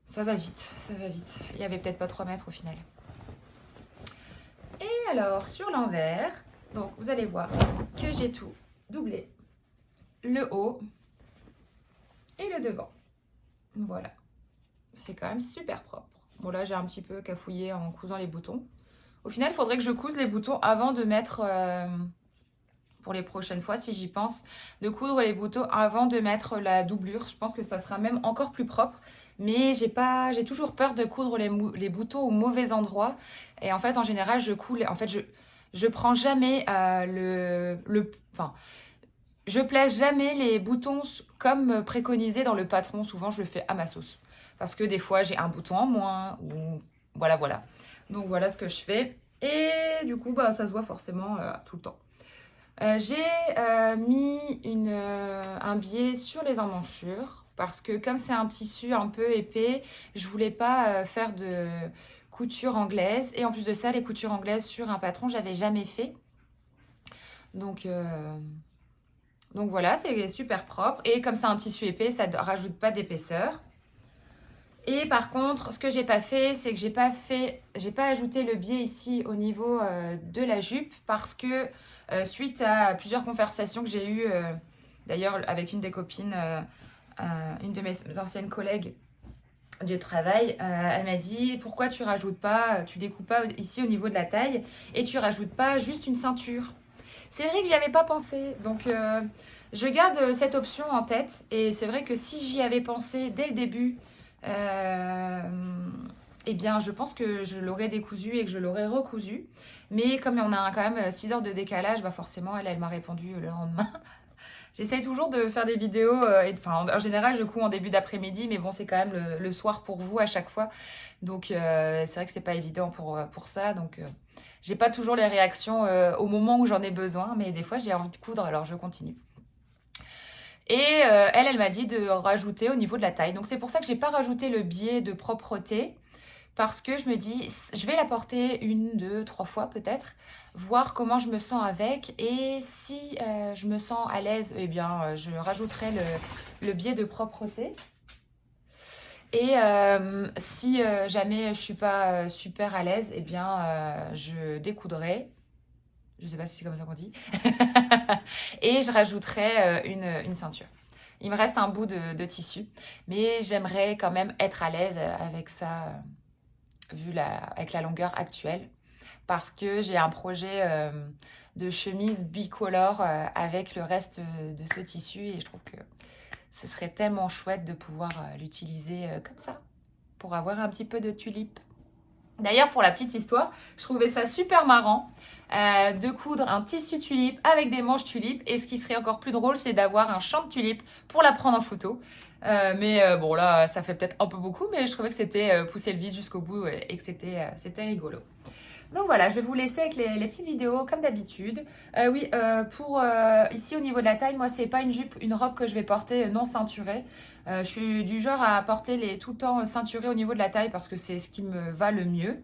ça va vite. Ça va vite. Il y avait peut-être pas 3 mètres au final. Et alors, sur l'envers, donc, vous allez voir que j'ai tout doublé. Le haut et le devant. Voilà. C'est quand même super propre. Bon, là, j'ai un petit peu cafouillé en cousant les boutons. Au final, il faudrait que je couse les boutons avant de mettre, pour les prochaines fois, si j'y pense, de coudre les boutons avant de mettre la doublure. Je pense que ça sera même encore plus propre. Mais j'ai toujours peur de coudre les boutons au mauvais endroit. Et en fait, en général, je coule. En fait, je prends jamais je place jamais les boutons comme préconisé dans le patron. Souvent, je le fais à ma sauce. Parce que des fois, j'ai un bouton en moins. Ou voilà. Donc, voilà ce que je fais. Et du coup, ça se voit forcément tout le temps. J'ai mis un biais sur les emmanchures. Parce que comme c'est un tissu un peu épais, je voulais pas faire de couture anglaise. Et en plus de ça, les coutures anglaises sur un patron, j'avais jamais fait. Donc voilà, c'est super propre. Et comme c'est un tissu épais, ça ne rajoute pas d'épaisseur. Et par contre, ce que j'ai pas fait, c'est que j'ai pas ajouté le biais ici au niveau de la jupe parce que suite à plusieurs conversations que j'ai eues, d'ailleurs avec une des copines, une de mes anciennes collègues du travail, elle m'a dit pourquoi tu découpes pas ici au niveau de la taille et tu rajoutes pas juste une ceinture. C'est vrai que j'y avais pas pensé, donc je garde cette option en tête et c'est vrai que si j'y avais pensé dès le début, eh bien je pense que je l'aurais décousu et que je l'aurais recousu, mais comme on a quand même 6 heures de décalage, forcément elle m'a répondu le lendemain. J'essaye toujours de faire des vidéos, en général je couds en début d'après-midi, mais bon c'est quand même le soir pour vous à chaque fois, donc c'est vrai que c'est pas évident pour ça, donc j'ai pas toujours les réactions au moment où j'en ai besoin, mais des fois j'ai envie de coudre, alors je continue. Et elle m'a dit de rajouter au niveau de la taille. Donc c'est pour ça que j'ai pas rajouté le biais de propreté. Parce que je me dis, je vais la porter 1, 2, 3 fois peut-être. Voir comment je me sens avec. Et si je me sens à l'aise, eh bien je rajouterai le biais de propreté. Et si jamais je suis pas super à l'aise, eh bien je découdrai. Je sais pas si c'est comme ça qu'on dit. Et je rajouterai une ceinture. Il me reste un bout de tissu. Mais j'aimerais quand même être à l'aise avec ça, avec la longueur actuelle. Parce que j'ai un projet de chemise bicolore avec le reste de ce tissu. Et je trouve que ce serait tellement chouette de pouvoir l'utiliser comme ça. Pour avoir un petit peu de tulipe. D'ailleurs, pour la petite histoire, je trouvais ça super marrant de coudre un tissu tulipe avec des manches tulipes. Et ce qui serait encore plus drôle, c'est d'avoir un champ de tulipes pour la prendre en photo. Bon, là, ça fait peut-être un peu beaucoup, mais je trouvais que c'était pousser le vis jusqu'au bout et que c'était rigolo. Donc voilà, je vais vous laisser avec les petites vidéos comme d'habitude. Ici au niveau de la taille, moi c'est pas une robe que je vais porter non ceinturée. Je suis du genre à porter tout le temps ceinturée au niveau de la taille parce que c'est ce qui me va le mieux.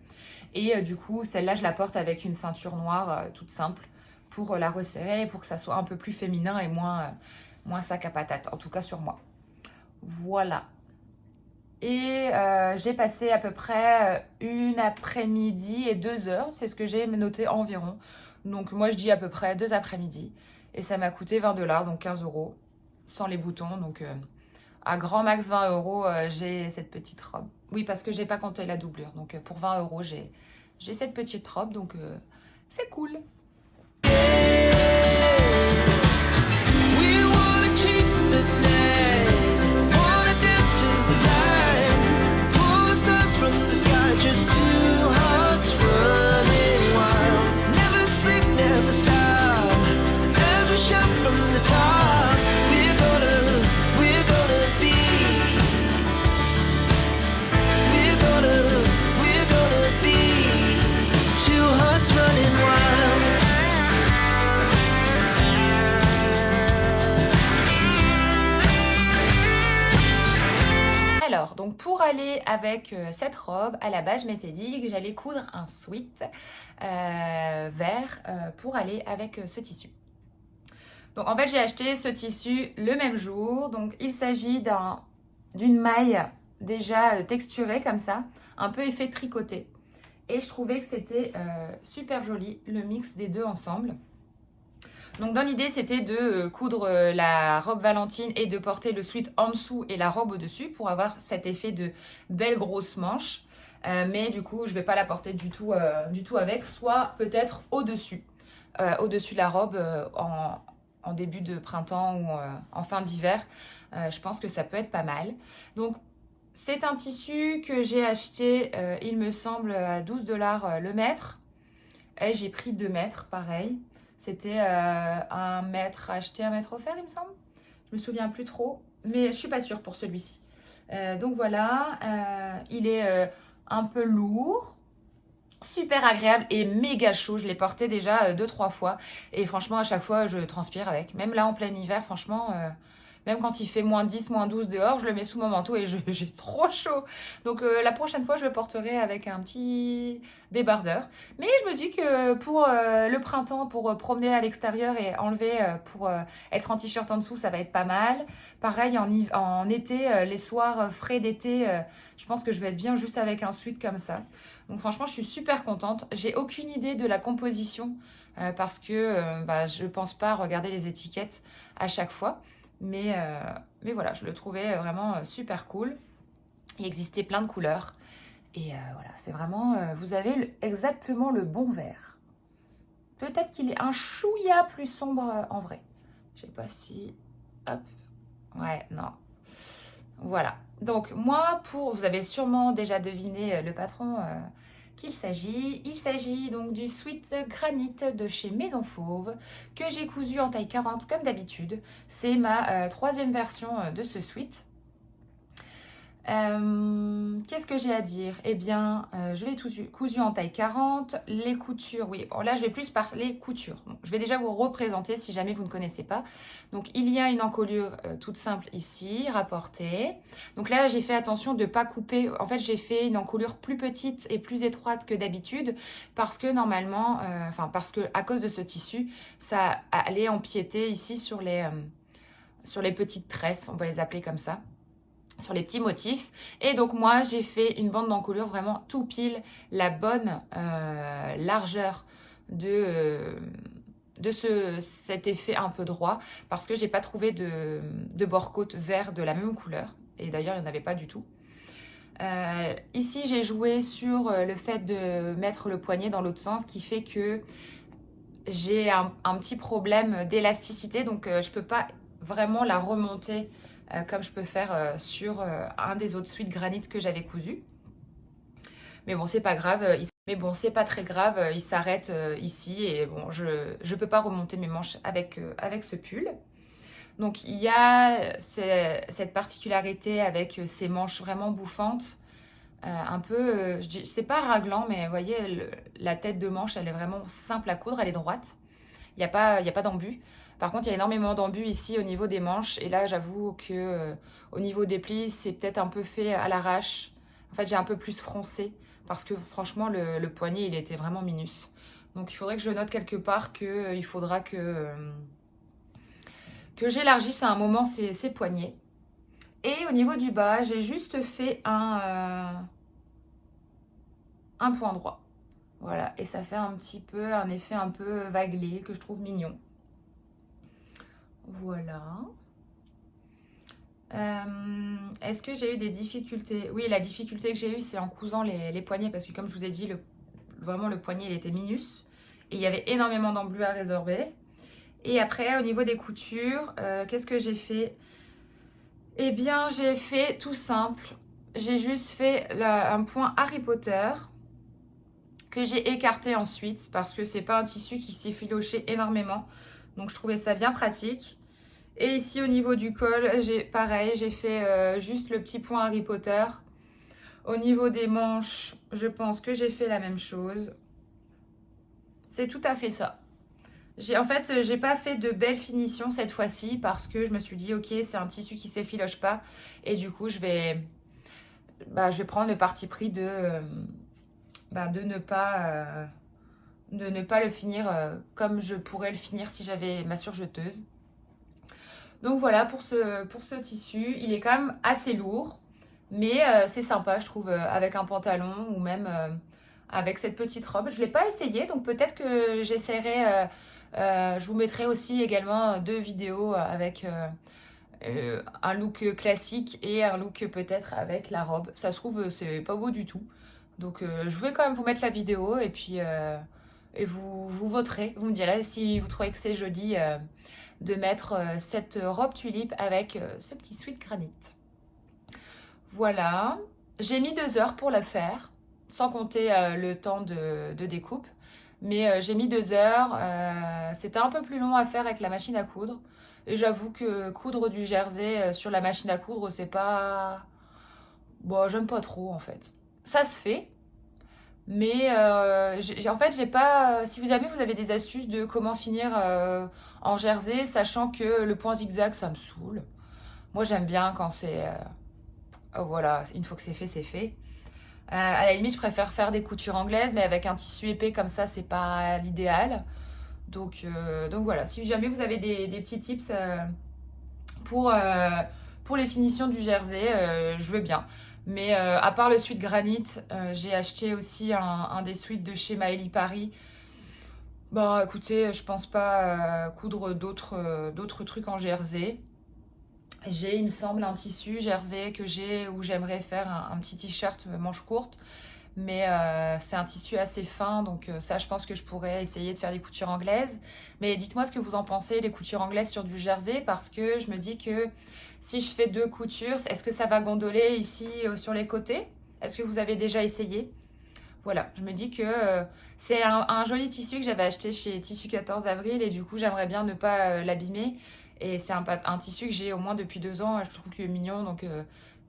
Et du coup, celle-là, je la porte avec une ceinture noire toute simple pour la resserrer, pour que ça soit un peu plus féminin et moins sac à patate, en tout cas sur moi. Voilà. Et j'ai passé à peu près une après-midi et 2 heures, c'est ce que j'ai noté environ. Donc moi je dis à peu près 2 après-midi. Et ça m'a coûté 20 $, donc 15 €, sans les boutons. Donc à grand max 20 €, j'ai cette petite robe. Oui, parce que j'ai pas compté la doublure. Donc pour 20 €, j'ai cette petite robe, donc c'est cool. aller avec cette robe, à la base, je m'étais dit que j'allais coudre un sweat vert pour aller avec ce tissu. Donc, en fait, j'ai acheté ce tissu le même jour. Donc, il s'agit d'une maille déjà texturée comme ça, un peu effet tricoté. Et je trouvais que c'était super joli, le mix des deux ensemble. Donc dans l'idée, c'était de coudre la robe Valentine et de porter le sweat en dessous et la robe au-dessus pour avoir cet effet de belle grosse manche. Mais du coup, je ne vais pas la porter du tout avec, soit peut-être au-dessus. Au-dessus de la robe en début de printemps ou en fin d'hiver. Je pense que ça peut être pas mal. Donc c'est un tissu que j'ai acheté, il me semble, à 12 $ le mètre. Et j'ai pris 2 mètres, pareil. C'était 1 mètre acheté, 1 mètre offert, il me semble. Je me souviens plus trop, mais je suis pas sûre pour celui-ci. Donc voilà, il est un peu lourd, super agréable et méga chaud. Je l'ai porté déjà 2-3 fois. Et franchement, à chaque fois, je transpire avec. Même là, en plein hiver, franchement... Même quand il fait moins 10, moins 12 dehors, je le mets sous mon manteau et j'ai trop chaud. Donc la prochaine fois, je le porterai avec un petit débardeur. Mais je me dis que pour le printemps, pour promener à l'extérieur et enlever pour être en t-shirt en dessous, ça va être pas mal. Pareil, en été, les soirs frais d'été, je pense que je vais être bien juste avec un sweat comme ça. Donc franchement, je suis super contente. J'ai aucune idée de la composition parce que je pense pas regarder les étiquettes à chaque fois. Mais voilà, je le trouvais vraiment super cool. Il existait plein de couleurs. Et voilà, c'est vraiment... vous avez exactement le bon vert. Peut-être qu'il est un chouïa plus sombre en vrai. Je sais pas si... Hop. Ouais, non. Voilà. Donc moi, vous avez sûrement déjà deviné le patron qu'il s'agit. Il s'agit donc du sweat granit de chez Maison Fauve que j'ai cousu en taille 40 comme d'habitude. C'est ma 3e version de ce sweat. Qu'est-ce que j'ai à dire? Eh bien, je l'ai cousu en taille 40. Les coutures, oui. Bon, là, je vais plus parler couture. Bon, je vais déjà vous représenter si jamais vous ne connaissez pas. Donc, il y a une encolure toute simple ici, rapportée. Donc là, j'ai fait attention de ne pas couper. En fait, j'ai fait une encolure plus petite et plus étroite que d'habitude parce que normalement, parce que à cause de ce tissu, ça allait empiéter ici sur les petites tresses, on va les appeler comme ça, sur les petits motifs. Et donc moi j'ai fait une bande d'encolure vraiment tout pile la bonne largeur de cet effet un peu droit parce que j'ai pas trouvé de bord-côte vert de la même couleur et d'ailleurs il n'y en avait pas du tout. Ici j'ai joué sur le fait de mettre le poignet dans l'autre sens qui fait que j'ai un petit problème d'élasticité donc je peux pas vraiment la remonter comme je peux faire sur un des autres sweats granit que j'avais cousu. Mais bon, c'est pas grave. Mais bon, c'est pas très grave. Il s'arrête ici et bon, je peux pas remonter mes manches avec ce pull. Donc il y a cette particularité avec ces manches vraiment bouffantes. Un peu, c'est pas raglant, mais vous voyez, la tête de manche, elle est vraiment simple à coudre, elle est droite. Il n'y a pas d'embut. Par contre, il y a énormément d'embus ici au niveau des manches. Et là, j'avoue que au niveau des plis, c'est peut-être un peu fait à l'arrache. En fait, j'ai un peu plus froncé parce que franchement, le poignet, il était vraiment minus. Donc, il faudrait que je note quelque part qu'il faudra que j'élargisse à un moment ces poignets. Et au niveau du bas, j'ai juste fait un point droit. Voilà, et ça fait un effet un peu vaguelé que je trouve mignon. Voilà. Est-ce que j'ai eu des difficultés? Oui, la difficulté que j'ai eue, c'est en cousant les poignets parce que comme je vous ai dit, vraiment le poignet, il était minus. Et il y avait énormément d'embus à résorber. Et après, au niveau des coutures, qu'est-ce que j'ai fait? Eh bien, j'ai fait tout simple. J'ai juste fait un point Harry Potter que j'ai écarté ensuite parce que c'est pas un tissu qui s'est filoché énormément. Donc, je trouvais ça bien pratique. Et ici, au niveau du col, pareil, j'ai fait juste le petit point Harry Potter. Au niveau des manches, je pense que j'ai fait la même chose. C'est tout à fait ça. En fait, j'ai pas fait de belle finition cette fois-ci parce que je me suis dit, ok, c'est un tissu qui s'effiloche pas. Et du coup, je vais je vais prendre le parti pris de ne pas le finir comme je pourrais le finir si j'avais ma surjeteuse. Donc voilà pour ce tissu. Il est quand même assez lourd, mais c'est sympa, je trouve, avec un pantalon ou même avec cette petite robe. Je ne l'ai pas essayé, donc peut-être que j'essaierai. Je vous mettrai aussi également 2 vidéos avec un look classique et un look peut-être avec la robe. Ça se trouve, c'est pas beau du tout. Donc je vais quand même vous mettre la vidéo et puis vous voterez. Vous me direz si vous trouvez que c'est joli de mettre cette robe tulipe avec ce petit sweat granit. Voilà. J'ai mis 2 heures pour la faire, sans compter le temps de découpe. Mais j'ai mis 2 heures. C'était un peu plus long à faire avec la machine à coudre. Et j'avoue que coudre du jersey sur la machine à coudre, c'est pas... Bon, j'aime pas trop en fait. Ça se fait. Mais en fait, j'ai pas... Si jamais vous avez des astuces de comment finir en jersey, sachant que le point zigzag, ça me saoule. Moi, j'aime bien quand c'est... oh, voilà, une fois que c'est fait, c'est fait. À la limite, je préfère faire des coutures anglaises, mais avec un tissu épais comme ça, c'est pas l'idéal. Donc voilà, si jamais vous avez des petits tips pour les finitions du jersey, je veux bien. Mais à part le sweat granit, j'ai acheté aussi un des sweats de chez Maëlie Paris. Bon, écoutez, je pense pas coudre d'autres trucs en jersey. J'ai, il me semble, un tissu jersey que j'ai où j'aimerais faire un petit t-shirt manche courte. Mais c'est un tissu assez fin, donc ça, je pense que je pourrais essayer de faire des coutures anglaises. Mais dites-moi ce que vous en pensez, les coutures anglaises sur du jersey, parce que je me dis que si je fais 2 coutures, est-ce que ça va gondoler ici sur les côtés? Est-ce que vous avez déjà essayé? Voilà, je me dis que c'est un joli tissu que j'avais acheté chez Tissu 14 avril et du coup, j'aimerais bien ne pas l'abîmer. Et c'est un tissu que j'ai au moins depuis 2 ans, et je trouve qu'il est mignon, donc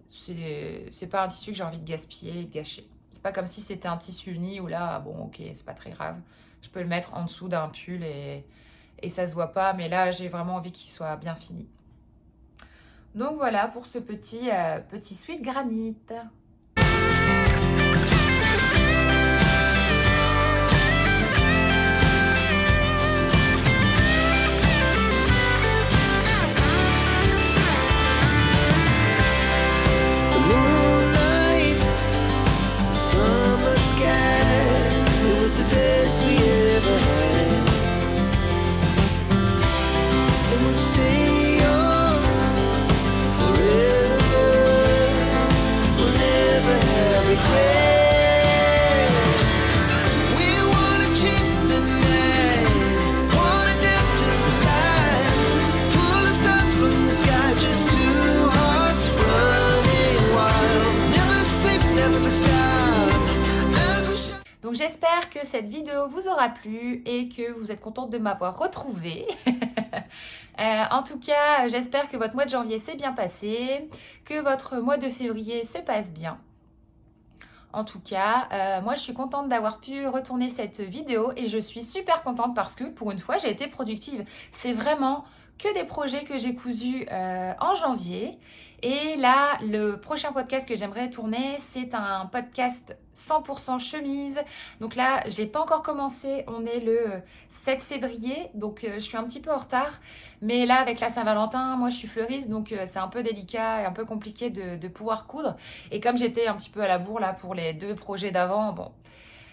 c'est pas un tissu que j'ai envie de gaspiller et de gâcher. C'est pas comme si c'était un tissu uni où là, bon, ok, c'est pas très grave. Je peux le mettre en dessous d'un pull et ça se voit pas. Mais là, j'ai vraiment envie qu'il soit bien fini. Donc voilà pour ce petit sweat granit. The moonlight, summer sky, it was the best we ever had. And we'll stay on forever. We'll never have regrets. We wanna chase the night, wanna dance to the light, pull the stars from the sky, just 2 hearts running wild. Never sleep, never stop. As we shine. Donc j'espère que cette vidéo vous aura plu et que vous êtes contente de m'avoir retrouvée. En tout cas, j'espère que votre mois de janvier s'est bien passé, que votre mois de février se passe bien. En tout cas, moi je suis contente d'avoir pu retourner cette vidéo et je suis super contente parce que pour une fois j'ai été productive. C'est vraiment que des projets que j'ai cousus en janvier. Et là, le prochain podcast que j'aimerais tourner, c'est un podcast 100% chemise. Donc là, j'ai pas encore commencé, on est le 7 février, donc je suis un petit peu en retard. Mais là, avec la Saint-Valentin, moi je suis fleuriste, donc c'est un peu délicat et un peu compliqué de pouvoir coudre. Et comme j'étais un petit peu à la bourre là pour les 2 projets d'avant, bon,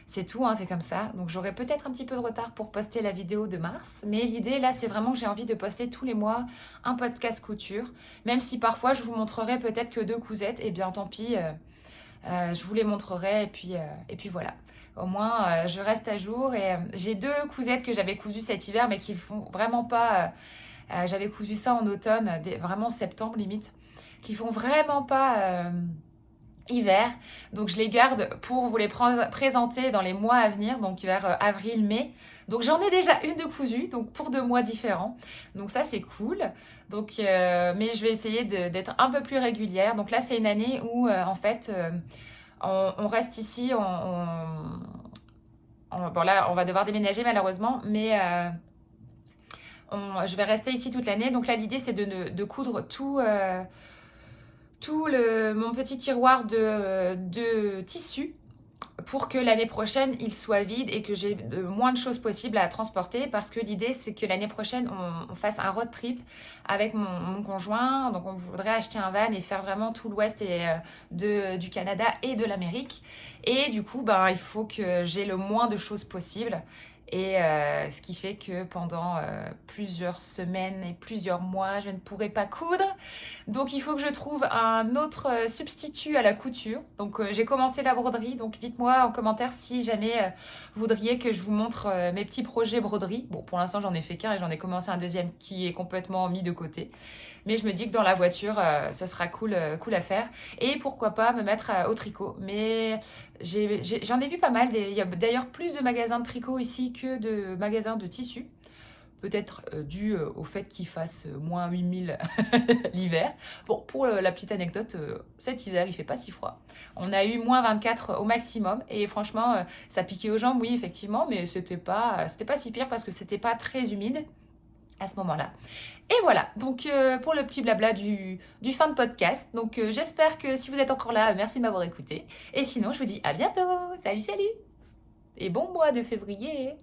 c'est tout, hein, c'est comme ça. Donc j'aurai peut-être un petit peu de retard pour poster la vidéo de mars. Mais l'idée là, c'est vraiment que j'ai envie de poster tous les mois un podcast couture. Même si parfois je vous montrerai peut-être que 2 cousettes, et bien tant pis, je vous les montrerai et puis voilà. Au moins, je reste à jour et j'ai 2 cousettes que j'avais cousues cet hiver mais qui font vraiment pas... j'avais cousu ça en automne, vraiment septembre limite, qui font vraiment pas hiver. Donc je les garde pour vous les présenter dans les mois à venir, donc vers avril-mai. Donc j'en ai déjà une de cousue, donc pour 2 mois différents. Donc ça c'est cool. Donc, mais je vais essayer d'être un peu plus régulière. Donc là c'est une année où en fait on reste ici. Bon là on va devoir déménager malheureusement, mais... je vais rester ici toute l'année. Donc là, l'idée, c'est de coudre tout mon petit tiroir de tissus pour que l'année prochaine, il soit vide et que j'ai le moins de choses possibles à transporter, parce que l'idée, c'est que l'année prochaine, on fasse un road trip avec mon conjoint. Donc, on voudrait acheter un van et faire vraiment tout l'ouest du Canada et de l'Amérique. Et du coup, il faut que j'ai le moins de choses possibles. Et ce qui fait que pendant plusieurs semaines et plusieurs mois, je ne pourrai pas coudre. Donc il faut que je trouve un autre substitut à la couture. Donc j'ai commencé la broderie. Donc dites-moi en commentaire si jamais vous voudriez que je vous montre mes petits projets broderie. Bon, pour l'instant j'en ai fait qu'un et j'en ai commencé un deuxième qui est complètement mis de côté. Mais je me dis que dans la voiture, ce sera cool à faire. Et pourquoi pas me mettre au tricot. Mais j'en ai vu pas mal. Il y a d'ailleurs plus de magasins de tricot ici que de magasins de tissus. Peut-être dû au fait qu'il fasse moins 8000 l'hiver. Bon, pour la petite anecdote, cet hiver, il fait pas si froid. On a eu moins 24 au maximum. Et franchement, ça piquait aux jambes, oui, effectivement. Mais c'était pas si pire parce que c'était pas très humide à ce moment-là. Et voilà, donc pour le petit blabla du fin de podcast. Donc j'espère que si vous êtes encore là, merci de m'avoir écouté. Et sinon, je vous dis à bientôt. Salut, salut. Et bon mois de février.